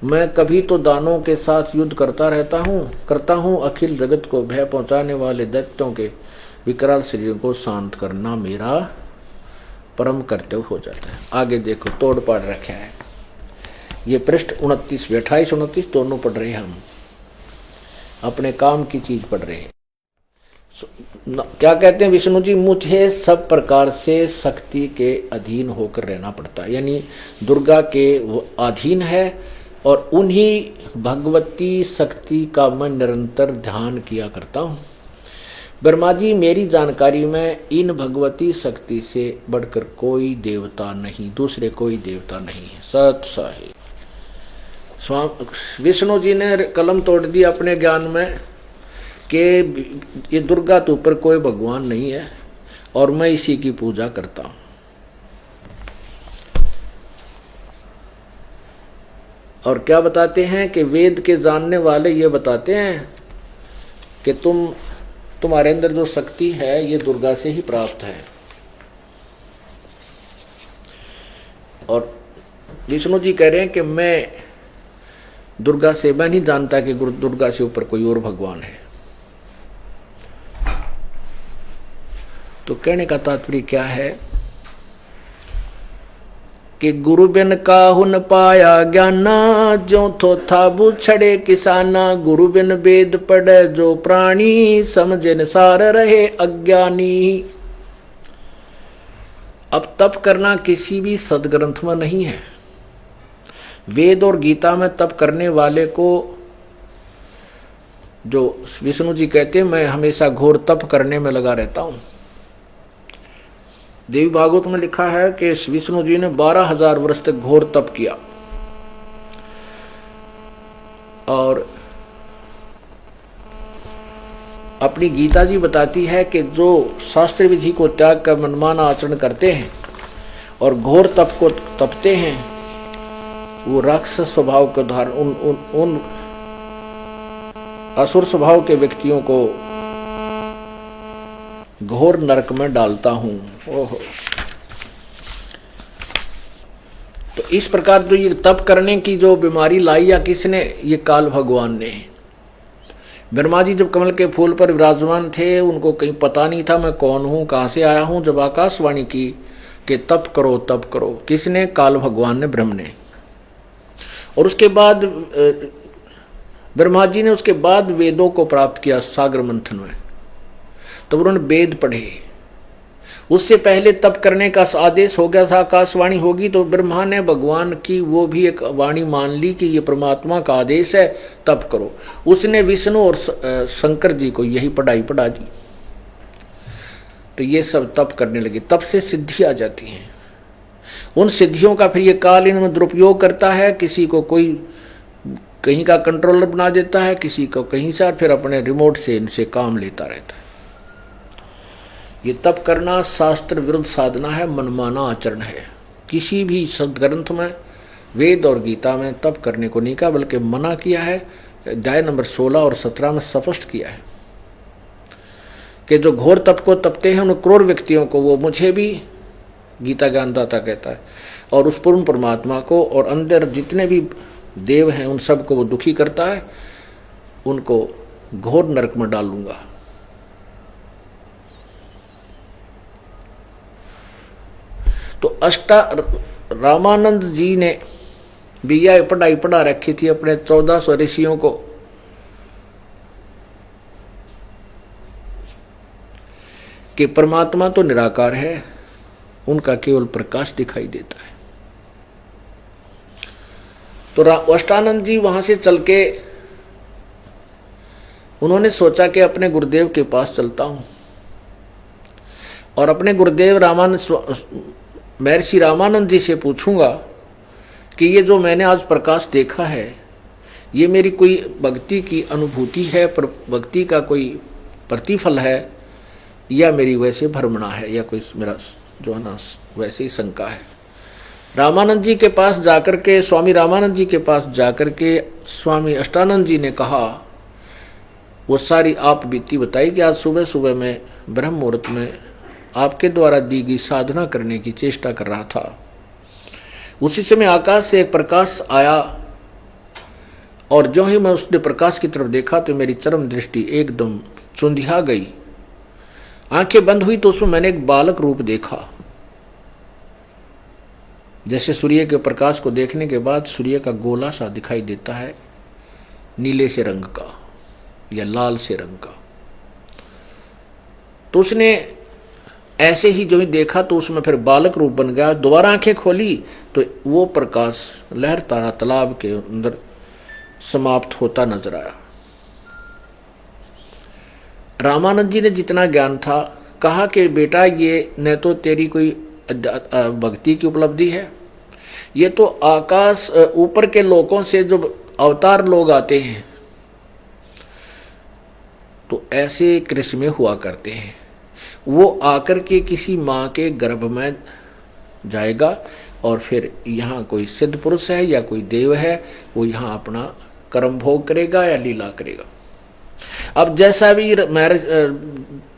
मैं कभी तो दानों के साथ युद्ध करता हूँ। अखिल जगत को भय पहुंचाने वाले दैत्यों के विकराल शरीर को शांत करना मेरा परम कर्तव्य हो जाता है। आगे देखो, तोड़ पाड़ रखा है। ये पृष्ठ 29, 28, 29 दोनों पढ़ रहे हैं। हम अपने काम की चीज पढ़ रहे हैं। क्या कहते हैं विष्णु जी, मुझे सब प्रकार से शक्ति के अधीन होकर रहना पड़ता है, यानी दुर्गा के वो अधीन है और उन्हीं भगवती शक्ति का मैं निरंतर ध्यान किया करता हूँ। ब्रह्मा जी, मेरी जानकारी में इन भगवती शक्ति से बढ़कर कोई देवता नहीं, दूसरे कोई देवता नहीं है। सत साहिब विष्णु जी ने कलम तोड़ दी अपने ज्ञान में कि ये दुर्गा तो ऊपर कोई भगवान नहीं है और मैं इसी की पूजा करता हूँ। और क्या बताते हैं कि वेद के जानने वाले ये बताते हैं कि तुम्हारे अंदर जो शक्ति है ये दुर्गा से ही प्राप्त है। और विष्णु जी कह रहे हैं कि मैं नहीं जानता कि दुर्गा से ऊपर कोई और भगवान है। तो कहने का तात्पर्य क्या है कि गुरु बिन काहुन पाया ज्ञाना, जो थो था बुछड़े किसाना। गुरु बिन वेद पढ़े जो प्राणी, समझे निसार रहे अज्ञानी। अब तप करना किसी भी सदग्रंथ में नहीं है। वेद और गीता में तप करने वाले को जो विष्णु जी कहते हैं मैं हमेशा घोर तप करने में लगा रहता हूं। देवी भागवत में लिखा है कि विष्णु जी ने 12,000 वर्ष तक घोर तप किया। और अपनी गीता जी बताती है कि जो शास्त्र विधि को त्याग कर मनमाना आचरण करते हैं और घोर तप को तपते हैं, वो राक्षस स्वभाव के उदाहरण उन असुर स्वभाव के व्यक्तियों को घोर नरक में डालता हूं। ओहो। तो इस प्रकार जो ये तप करने की जो बीमारी लाई या किसने, ये काल भगवान ने। ब्रह्मा जी जब कमल के फूल पर विराजमान थे, उनको कहीं पता नहीं था मैं कौन हूं, कहां से आया हूं। जब आकाशवाणी की कि तप करो तप करो, किसने? काल भगवान ने, ब्रह्म ने। और उसके बाद ब्रह्मा जी ने उसके बाद वेदों को प्राप्त किया सागर मंथन में, तो उन्होंने वेद पढ़े। उससे पहले तप करने का आदेश हो गया था, आकाशवाणी होगी, तो ब्रह्मा ने भगवान की वो भी एक वाणी मान ली कि ये परमात्मा का आदेश है, तप करो। उसने विष्णु और शंकर जी को यही पढ़ाई पढ़ा दी, तो ये सब तप करने लगे। तप से सिद्धि आ जाती है। उन सिद्धियों का फिर ये काल इनमें दुरुपयोग करता है। किसी को कोई कहीं का कंट्रोलर बना देता है, किसी को कहीं से, फिर अपने रिमोट से इनसे काम लेता रहता है। ये तप करना शास्त्र विरुद्ध साधना है, मनमाना आचरण है। किसी भी सदग्रंथ में, वेद और गीता में तप करने को नहीं कहा, बल्कि मना किया है। अध्याय नंबर 16 और 17 में स्पष्ट किया है कि जो घोर तप को तपते हैं उन क्रूर व्यक्तियों को, वो मुझे भी गीता ज्ञानदाता कहता है, और उस पूर्ण परमात्मा को और अंदर जितने भी देव हैं उन सबको वो दुखी करता है, उनको घोर नरक में डालूंगा। तो रामानंद जी ने भी यह पढ़ाई पढ़ा रखी थी अपने 1400 ऋषियों को कि परमात्मा तो निराकार है, उनका केवल प्रकाश दिखाई देता है। तो अष्टानंद जी वहां से चल के उन्होंने सोचा कि अपने गुरुदेव के पास चलता हूं और अपने गुरुदेव महर्षि रामानंद जी से पूछूंगा कि ये जो मैंने आज प्रकाश देखा है, ये मेरी कोई भक्ति की अनुभूति है, भक्ति का कोई प्रतिफल है, या मेरी वैसे भ्रमणा है, या कोई मेरा जो है ना वैसे ही शंका है। रामानंद जी के पास जाकर के, स्वामी रामानंद जी के पास जाकर के स्वामी अष्टानंद जी ने कहा, वो सारी आप बीती बताई कि आज सुबह सुबह मैं ब्रह्म मुहूर्त में आपके द्वारा दी गई साधना करने की चेष्टा कर रहा था। उसी समय आकाश से एक प्रकाश आया और जो ही मैं उसने प्रकाश की तरफ देखा तो मेरी चरम दृष्टि एकदम चुंधिया गई। आंखें बंद हुई तो उसमें मैंने एक बालक रूप देखा। जैसे सूर्य के प्रकाश को देखने के बाद सूर्य का गोला सा दिखाई देता है, नीले से रंग का या लाल से रंग का। तो उसने ऐसे ही जो ही देखा तो उसमें फिर बालक रूप बन गया। दोबारा आंखें खोली तो वो प्रकाश लहर तारा तालाब के अंदर समाप्त होता नजर आया। रामानंद जी ने जितना ज्ञान था कहा कि बेटा ये न तो तेरी कोई भक्ति की उपलब्धि है, ये तो आकाश ऊपर के लोकों से जो अवतार लोग आते हैं तो ऐसे कृष्ण हुआ करते हैं, वो आकर के किसी माँ के गर्भ में जाएगा और फिर यहाँ कोई सिद्ध पुरुष है या कोई देव है, वो यहाँ अपना कर्म भोग करेगा या लीला करेगा। अब जैसा भी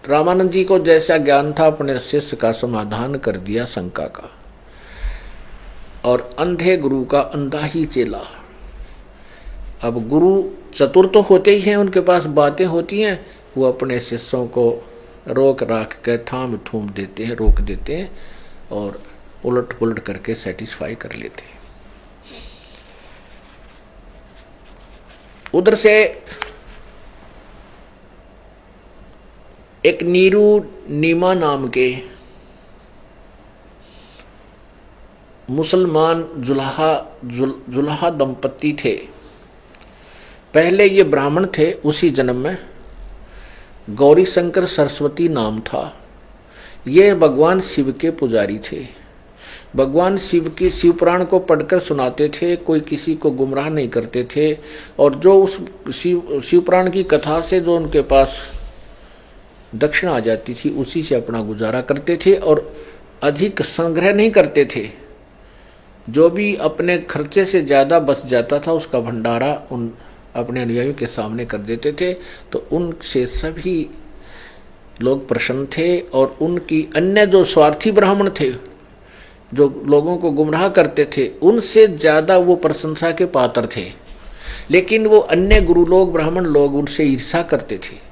रामानंद जी को जैसा ज्ञान था अपने शिष्य का समाधान कर दिया शंका का, और अंधे गुरु का अंधा ही चेला। अब गुरु चतुर तो होते ही हैं, उनके पास बातें होती हैं, वो अपने शिष्यों को रोक राख के थाम थूम देते हैं, रोक देते हैं और उलट पुलट करके सेटिस्फाई कर लेते हैं। उधर से एक नीरू नीमा नाम के मुसलमान जुल्हा दंपत्ति थे। पहले ये ब्राह्मण थे, उसी जन्म में गौरी शंकर सरस्वती नाम था। ये भगवान शिव के पुजारी थे। भगवान शिव की शिव पुराण को पढ़कर सुनाते थे, कोई किसी को गुमराह नहीं करते थे। और जो उस शिव पुराण की कथा से जो उनके पास दक्षिणा आ जाती थी, उसी से अपना गुजारा करते थे और अधिक संग्रह नहीं करते थे। जो भी अपने खर्चे से ज्यादा बच जाता था उसका भंडारा उन अपने अनुयायियों के सामने कर देते थे। तो उनसे सभी लोग प्रसन्न थे। और उनकी अन्य जो स्वार्थी ब्राह्मण थे, जो लोगों को गुमराह करते थे, उनसे ज्यादा वो प्रशंसा के पात्र थे। लेकिन वो अन्य गुरु लोग, ब्राह्मण लोग उनसे ईर्ष्या करते थे।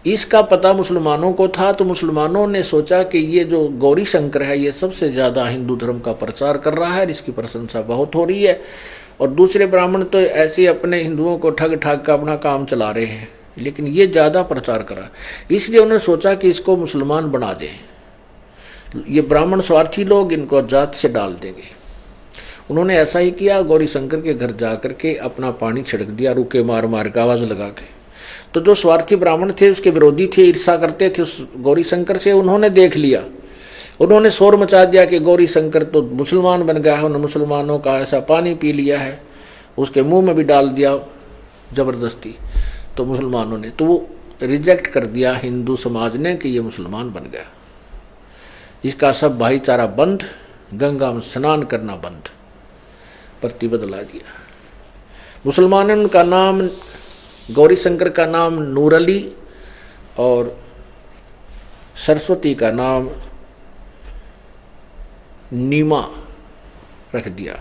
इसका पता मुसलमानों को था, तो मुसलमानों ने सोचा कि ये जो गौरी शंकर है ये सबसे ज्यादा हिंदू धर्म का प्रचार कर रहा है, इसकी प्रशंसा बहुत हो रही है। और दूसरे ब्राह्मण तो ऐसे अपने हिंदुओं को ठग ठाग का अपना काम चला रहे हैं, लेकिन ये ज्यादा प्रचार कर रहा है। इसलिए उन्होंने सोचा कि इसको मुसलमान बना दें। ये ब्राह्मण स्वार्थी लोग इनको जात से डाल देंगे। उन्होंने ऐसा ही किया। गौरी शंकर के घर जाकर के अपना पानी छिड़क दिया, रुके मार मार के आवाज लगा के। तो जो स्वार्थी ब्राह्मण थे, उसके विरोधी थे, ईर्ष्या करते थे उस गौरी शंकर से, उन्होंने देख लिया। उन्होंने शोर मचा दिया कि गौरी शंकर तो मुसलमान बन गया है, उन्होंने मुसलमानों का ऐसा पानी पी लिया है, उसके मुंह में भी डाल दिया जबरदस्ती। तो मुसलमानों ने तो वो रिजेक्ट कर दिया, हिंदू समाज ने, कि ये मुसलमान बन गया। इसका सब भाईचारा बंद, गंगा में स्नान करना बंद, प्रतिबद्ध ला दिया। मुसलमानों ने उनका नाम, गौरी शंकर का नाम नूर अली और सरस्वती का नाम नीमा रख दिया।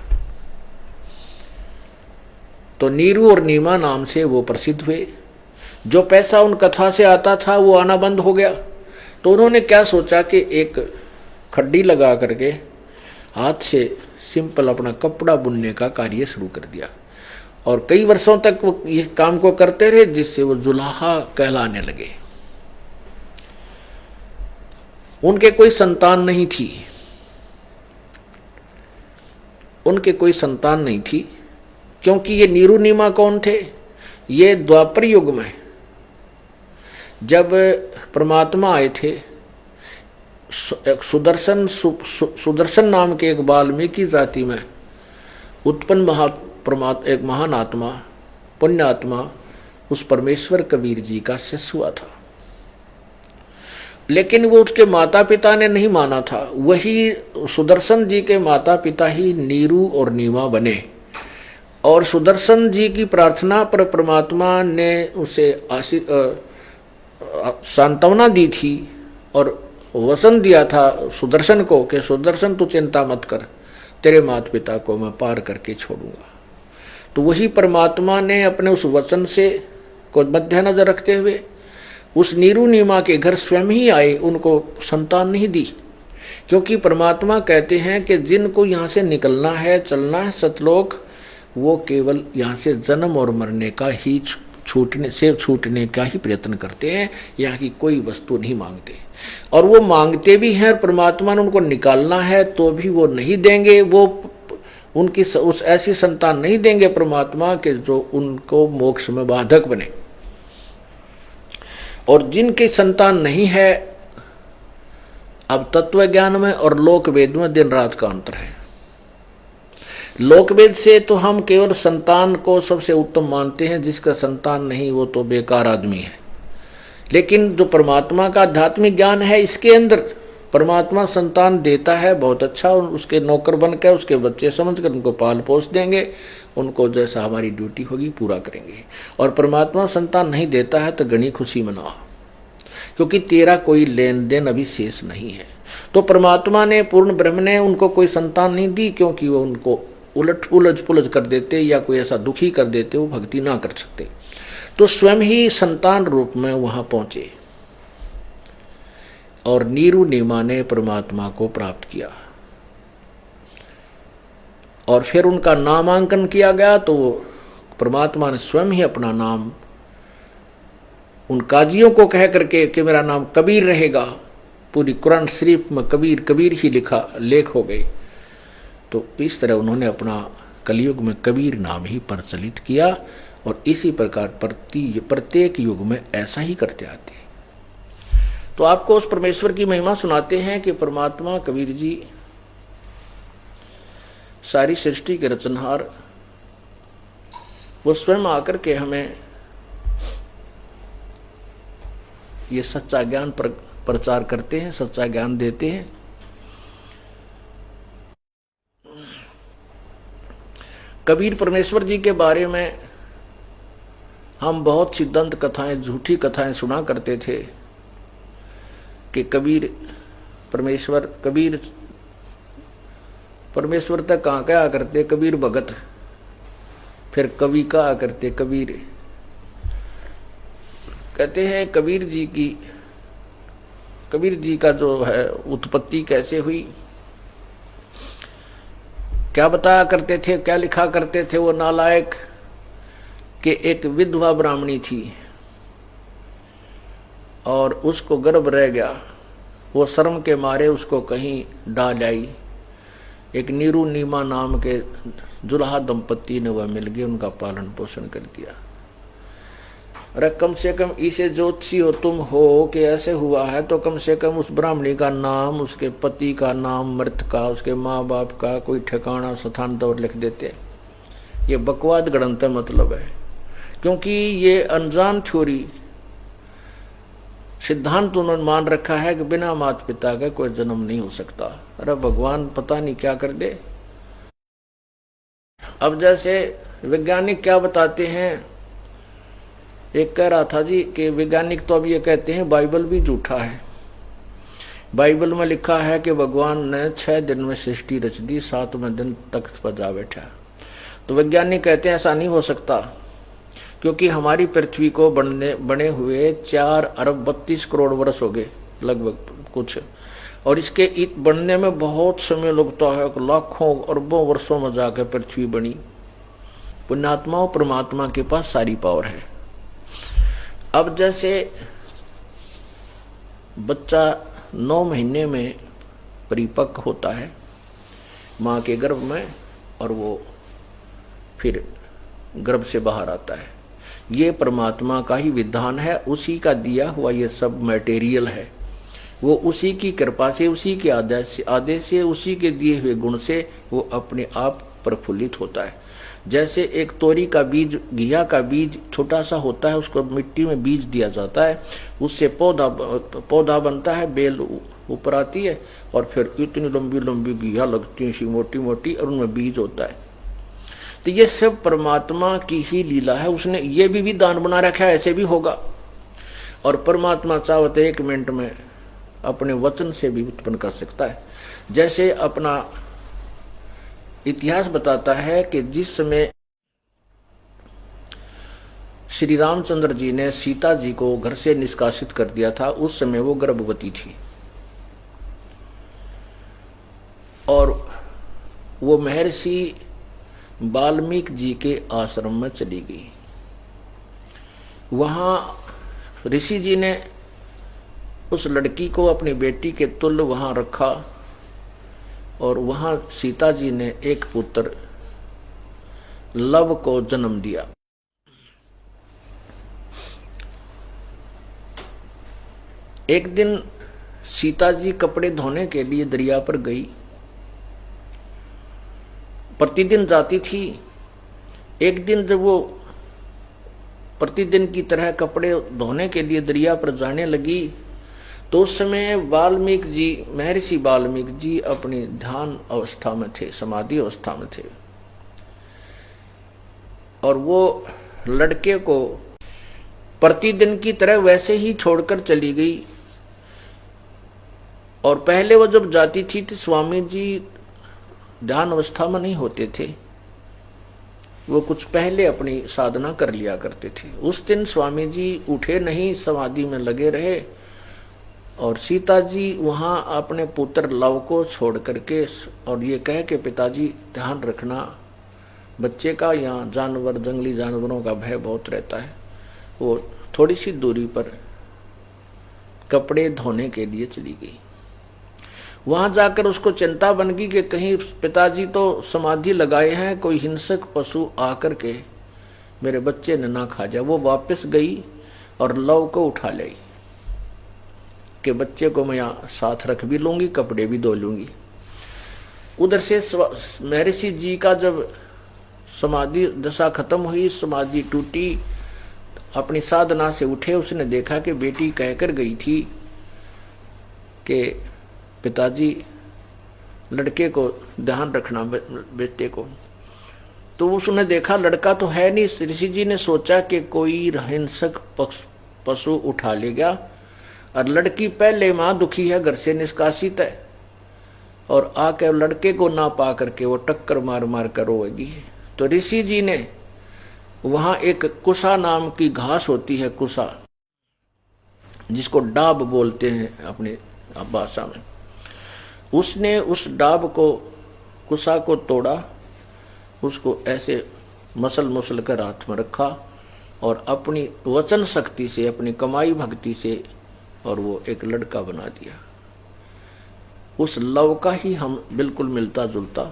तो नीरू और नीमा नाम से वो प्रसिद्ध हुए। जो पैसा उन कथा से आता था वो आना बंद हो गया। तो उन्होंने क्या सोचा कि एक खड्डी लगा करके हाथ से सिंपल अपना कपड़ा बुनने का कार्य शुरू कर दिया। और कई वर्षों तक वो ये काम को करते रहे, जिससे वो जुलाहा कहलाने लगे। उनके कोई संतान नहीं थी, उनके कोई संतान नहीं थी, क्योंकि ये नीरू नीमा कौन थे? ये द्वापर युग में जब परमात्मा आए थे, एक सुदर्शन नाम के एक वाल्मीकि जाति में उत्पन्न एक महान आत्मा, पुण्य आत्मा, उस परमेश्वर कबीर जी का शिष्य हुआ था। लेकिन वो उसके माता पिता ने नहीं माना था। वही सुदर्शन जी के माता पिता ही नीरू और नीमा बने। और सुदर्शन जी की प्रार्थना पर परमात्मा ने उसे सांत्वना दी थी और वचन दिया था सुदर्शन को कि सुदर्शन तू चिंता मत कर, तेरे माता पिता को मैं पार करके छोड़ूंगा। तो वही परमात्मा ने अपने उस वचन से को मद्देनजर रखते हुए उस नीरू नीमा के घर स्वयं ही आए, उनको संतान नहीं दी। क्योंकि परमात्मा कहते हैं कि जिनको यहाँ से निकलना है, चलना है सतलोक, वो केवल यहाँ से जन्म और मरने का ही छूटने का ही प्रयत्न करते हैं, यहाँ की कोई वस्तु नहीं मांगते। और वो मांगते भी हैं, परमात्मा ने उनको निकालना है तो भी वो नहीं देंगे। वो उनकी उस ऐसी संतान नहीं देंगे परमात्मा के जो उनको मोक्ष में बाधक बने। और जिनकी संतान नहीं है, अब तत्व ज्ञान में और लोक वेद में दिन रात का अंतर है। लोक वेद से तो हम केवल संतान को सबसे उत्तम मानते हैं, जिसका संतान नहीं वो तो बेकार आदमी है। लेकिन जो परमात्मा का आध्यात्मिक ज्ञान है, इसके अंदर परमात्मा संतान देता है, बहुत अच्छा, उसके नौकर बनकर उसके बच्चे समझकर उनको पाल पोस देंगे, उनको जैसा हमारी ड्यूटी होगी पूरा करेंगे। और परमात्मा संतान नहीं देता है तो घनी खुशी मनाओ, क्योंकि तेरा कोई लेन देन अभी शेष नहीं है। तो परमात्मा ने, पूर्ण ब्रह्म ने उनको कोई संतान नहीं दी, क्योंकि वो उनको उलझ पुलझ कर देते या कोई ऐसा दुखी कर देते, वो भक्ति ना कर सकते। तो स्वयं ही संतान रूप में वहां पहुंचे और नीरू नीमा ने परमात्मा को प्राप्त किया। और फिर उनका नामांकन किया गया, तो परमात्मा ने स्वयं ही अपना नाम उन काजियों को कह करके कि मेरा नाम कबीर रहेगा, पूरी कुरान शरीफ में कबीर कबीर ही लिखा लेख हो गई। तो इस तरह उन्होंने अपना कलयुग में कबीर नाम ही प्रचलित किया और इसी प्रकार प्रत्येक युग में ऐसा ही करते आते हैं। तो आपको उस परमेश्वर की महिमा सुनाते हैं कि परमात्मा कबीर जी सारी सृष्टि के रचनहार, वो स्वयं आकर के हमें ये सच्चा ज्ञान प्रचार करते हैं, सच्चा ज्ञान देते हैं। कबीर परमेश्वर जी के बारे में हम बहुत सी दंत कथाएं, झूठी कथाएं सुना करते थे कि कबीर परमेश्वर तक कहाँ क्या करते कबीर भगत, फिर कवि का करते कबीर। कहते हैं कबीर जी का जो है उत्पत्ति कैसे हुई, क्या बताया करते थे, क्या लिखा करते थे वो नालायक, कि एक विधवा ब्राह्मणी थी और उसको गर्भ रह गया, वो शर्म के मारे उसको कहीं डाल आई। एक नीरू नीमा नाम के जुल्हा दंपत्ति ने वह मिल गए, उनका पालन पोषण कर दिया। अरे कम से कम इसे ज्योतिषी हो तुम हो कि ऐसे हुआ है, तो कम से कम उस ब्राह्मणी का नाम, उसके पति का नाम, मृत का, उसके माँ बाप का कोई ठिकाना स्थान तो लिख देते। ये बकवाद गणतंत्र मतलब है, क्योंकि ये अनजान छोरी सिद्धांत उन्होंने मान रखा है कि बिना माता पिता के कोई जन्म नहीं हो सकता। अरे भगवान पता नहीं क्या कर दे। अब जैसे वैज्ञानिक क्या बताते हैं, एक कह रहा था जी कि वैज्ञानिक तो अब ये कहते हैं बाइबल भी झूठा है। बाइबल में लिखा है कि भगवान ने 6 दिन में सृष्टि रच दी, 7वें दिन तख्त पर जा बैठा। तो वैज्ञानिक कहते हैं ऐसा नहीं हो सकता, क्योंकि हमारी पृथ्वी को बने हुए 4 अरब 32 करोड़ वर्ष हो गए लगभग कुछ, और इसके बनने में बहुत समय लगता है, लाखों अरबों वर्षों में जाकर पृथ्वी बनी। पुण्यात्मा और परमात्मा के पास सारी पावर है। अब जैसे बच्चा 9 महीने में परिपक्व होता है माँ के गर्भ में, और वो फिर गर्भ से बाहर आता है, ये परमात्मा का ही विधान है, उसी का दिया हुआ ये सब मटेरियल है। वो उसी की कृपा से, उसी के आदेश से, उसी के दिए हुए गुण से वो अपने आप प्रफुल्लित होता है। जैसे एक तोरी का बीज, घिया का बीज छोटा सा होता है, उसको मिट्टी में बीज दिया जाता है, उससे पौधा बनता है, बेल ऊपर आती है, और फिर इतनी लंबी लंबी घिया लगती है, मोटी मोटी, और उनमें बीज होता है। तो ये सब परमात्मा की ही लीला है। उसने ये भी विधान बना रखा है, ऐसे भी होगा। और परमात्मा चाहते 1 मिनट में अपने वचन से भी उत्पन्न कर सकता है। जैसे अपना इतिहास बताता है कि जिस समय श्री रामचंद्र जी ने सीता जी को घर से निष्कासित कर दिया था, उस समय वो गर्भवती थी, और वो महर्षि वाल्मीकि जी के आश्रम में चली गई। वहां ऋषि जी ने उस लड़की को अपनी बेटी के तुल्य वहां रखा, और वहां सीता जी ने एक पुत्र लव को जन्म दिया। एक दिन सीता जी कपड़े धोने के लिए दरिया पर गई, प्रतिदिन जाती थी। एक दिन जब वो प्रतिदिन की तरह कपड़े धोने के लिए दरिया पर जाने लगी, तो उस समय महर्षि वाल्मीकि जी अपनी ध्यान अवस्था में थे, समाधि अवस्था में थे, और वो लड़के को प्रतिदिन की तरह वैसे ही छोड़कर चली गई। और पहले वो जब जाती थी तो स्वामी जी ध्यान अवस्था में नहीं होते थे, वो कुछ पहले अपनी साधना कर लिया करते थे। उस दिन स्वामी जी उठे नहीं, समाधि में लगे रहे, और सीता जी वहां अपने पुत्र लव को छोड़ करके, और ये कह के पिताजी ध्यान रखना बच्चे का, यहाँ जानवर, जंगली जानवरों का भय बहुत रहता है, वो थोड़ी सी दूरी पर कपड़े धोने के लिए चली गई। वहां जाकर उसको चिंता बन गई कि कहीं पिताजी तो समाधि लगाए हैं, कोई हिंसक पशु आकर के मेरे बच्चे ने ना खा जा। वो वापस गई और लव को उठा लाई कि बच्चे को मैं यहाँ साथ रख भी लूंगी, कपड़े भी धो लूंगी। उधर से महर्षि जी का जब समाधि दशा खत्म हुई, समाधि टूटी, अपनी साधना से उठे, उसने देखा कि बेटी कहकर गई थी कि पिताजी लड़के को ध्यान रखना, बेटे को। तो उसने देखा लड़का तो है नहीं। ऋषि जी ने सोचा कि कोई हिंसक पशु उठा ले गया, और लड़की पहले मां दुखी है, घर से निष्कासित है, और आकर लड़के को ना पा करके वो टक्कर मार मार कर रोएगी। तो ऋषि जी ने वहां एक कुसा नाम की घास होती है, कुसा, जिसको डाब बोलते हैं अपनी भाषा में, उसने उस डाब को, कुसा को तोड़ा, उसको ऐसे मसल मुसल कर हाथ में रखा और अपनी वचन शक्ति से, अपनी कमाई भक्ति से, और वो एक लड़का बना दिया। उस लव का ही हम बिल्कुल मिलता जुलता,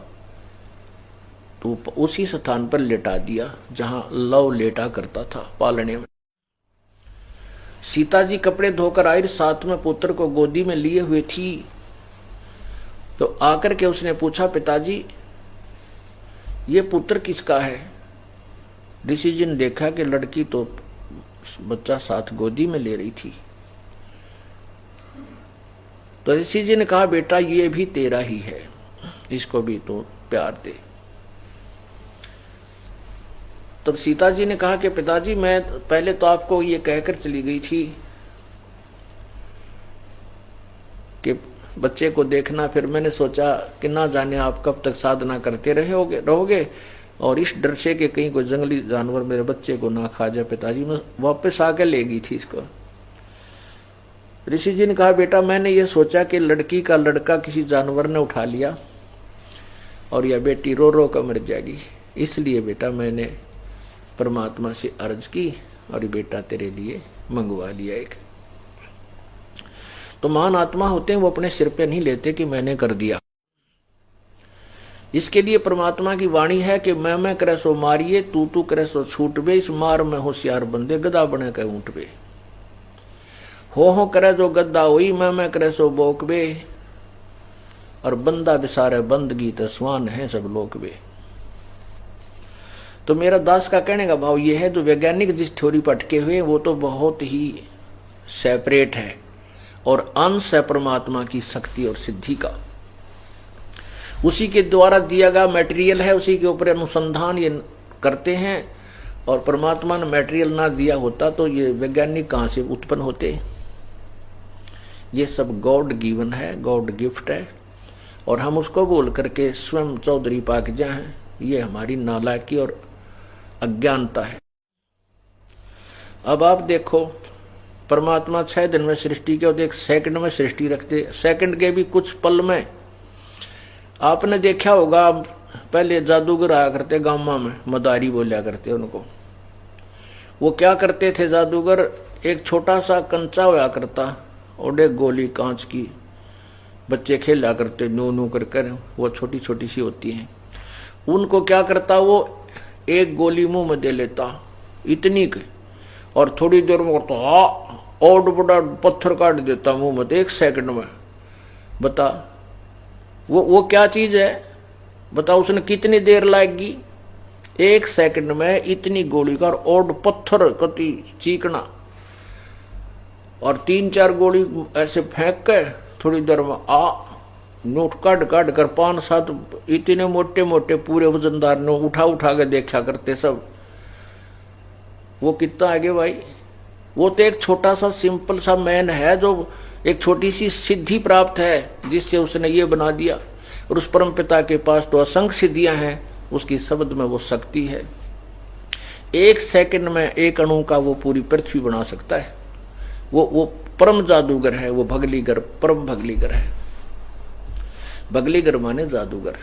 तो उसी स्थान पर लेटा दिया जहां लव लेटा करता था पालने में। सीता जी कपड़े धोकर आई, साथ में पुत्र को गोदी में लिए हुए थी। तो आकर के उसने पूछा, पिताजी ये पुत्र किसका है? ऋषि जी ने देखा कि लड़की तो बच्चा साथ गोदी में ले रही थी। तो ऋषि जी ने कहा, बेटा ये भी तेरा ही है, इसको भी तो प्यार दे। तब सीता जी ने कहा कि पिताजी मैं पहले तो आपको ये कहकर चली गई थी कि बच्चे को देखना, फिर मैंने सोचा कि ना जाने आप कब तक साधना करते रहोगे, और इस डर से कि कहीं कोई जंगली जानवर मेरे बच्चे को ना खा जाए, पिताजी मैं वापस आके ले गई थी इसको। ऋषि जी ने कहा, बेटा मैंने ये सोचा कि लड़की का लड़का किसी जानवर ने उठा लिया और यह बेटी रो रो कर मर जाएगी, इसलिए बेटा मैंने परमात्मा से अर्ज की और ये बेटा तेरे लिए मंगवा लिया एक। तो महान आत्मा होते हैं, वो अपने सिर पे नहीं लेते कि मैंने कर दिया। इसके लिए परमात्मा की वाणी है कि मैं करे सो मारिए, तू करे सो छूट बे, इस मार में होशियार बंदे गधा बने के ऊंट बे। हो करे जो गद्दा हुई, मैं करे सो बोक बे, और बंदा बिसारे बंदगी तो स्वान है सब लोक बे। तो मेरा दास का कहने का भाव यह है, जो वैज्ञानिक जिस थ्योरी पर अटके हुए वो तो बहुत ही सेपरेट है, और अंश है परमात्मा की शक्ति और सिद्धि का। उसी के द्वारा दिया गया मटेरियल है, उसी के ऊपर अनुसंधान ये करते हैं, और परमात्मा ने मटेरियल ना दिया होता तो ये वैज्ञानिक कहां से उत्पन्न होते। ये सब गॉड गिवन है, गॉड गिफ्ट है, और हम उसको बोल करके स्वयं चौधरी पाक जाए, ये हमारी नालायकी और अज्ञानता है। अब आप देखो, परमात्मा 6 दिन में सृष्टि के और 1 सेकंड में सृष्टि रखते, सेकंड के भी कुछ पल में। आपने देखा होगा पहले जादूगर आया करते गांव में, मदारी बोलिया करते उनको। वो क्या करते थे जादूगर, एक छोटा सा कंचा होया करता और एक गोली कांच की, बच्चे खेला करते नू नू कर, वो छोटी छोटी सी होती हैं। उनको क्या करता, वो एक गोली मुंह में दे लेता इतनी की, और थोड़ी देर में करता और बड़ा पत्थर काट देता मुंह में 1 सेकंड में। बता वो क्या चीज है, बता उसने कितनी देर लगेगी? 1 सेकंड में इतनी गोली का और पत्थर कति चीकना, और 3-4 गोली ऐसे फेंक के थोड़ी देर में नोट काट काट कर 5-7 इतने मोटे मोटे पूरे वजनदार ने उठा के देखा करते सब। वो कितना आगे भाई, वो तो एक छोटा सा सिंपल सा मैन है, जो एक छोटी सी सिद्धि प्राप्त है जिससे उसने ये बना दिया। और उस परम पिता के पास तो असंख्य सिद्धियां हैं, उसकी शब्द में वो शक्ति है। 1 सेकंड में 1 अणु का वो पूरी पृथ्वी बना सकता है। वो परम जादूगर है, वो भगलीगर, परम भगलीगर है। भगलीगर माने जादूगर।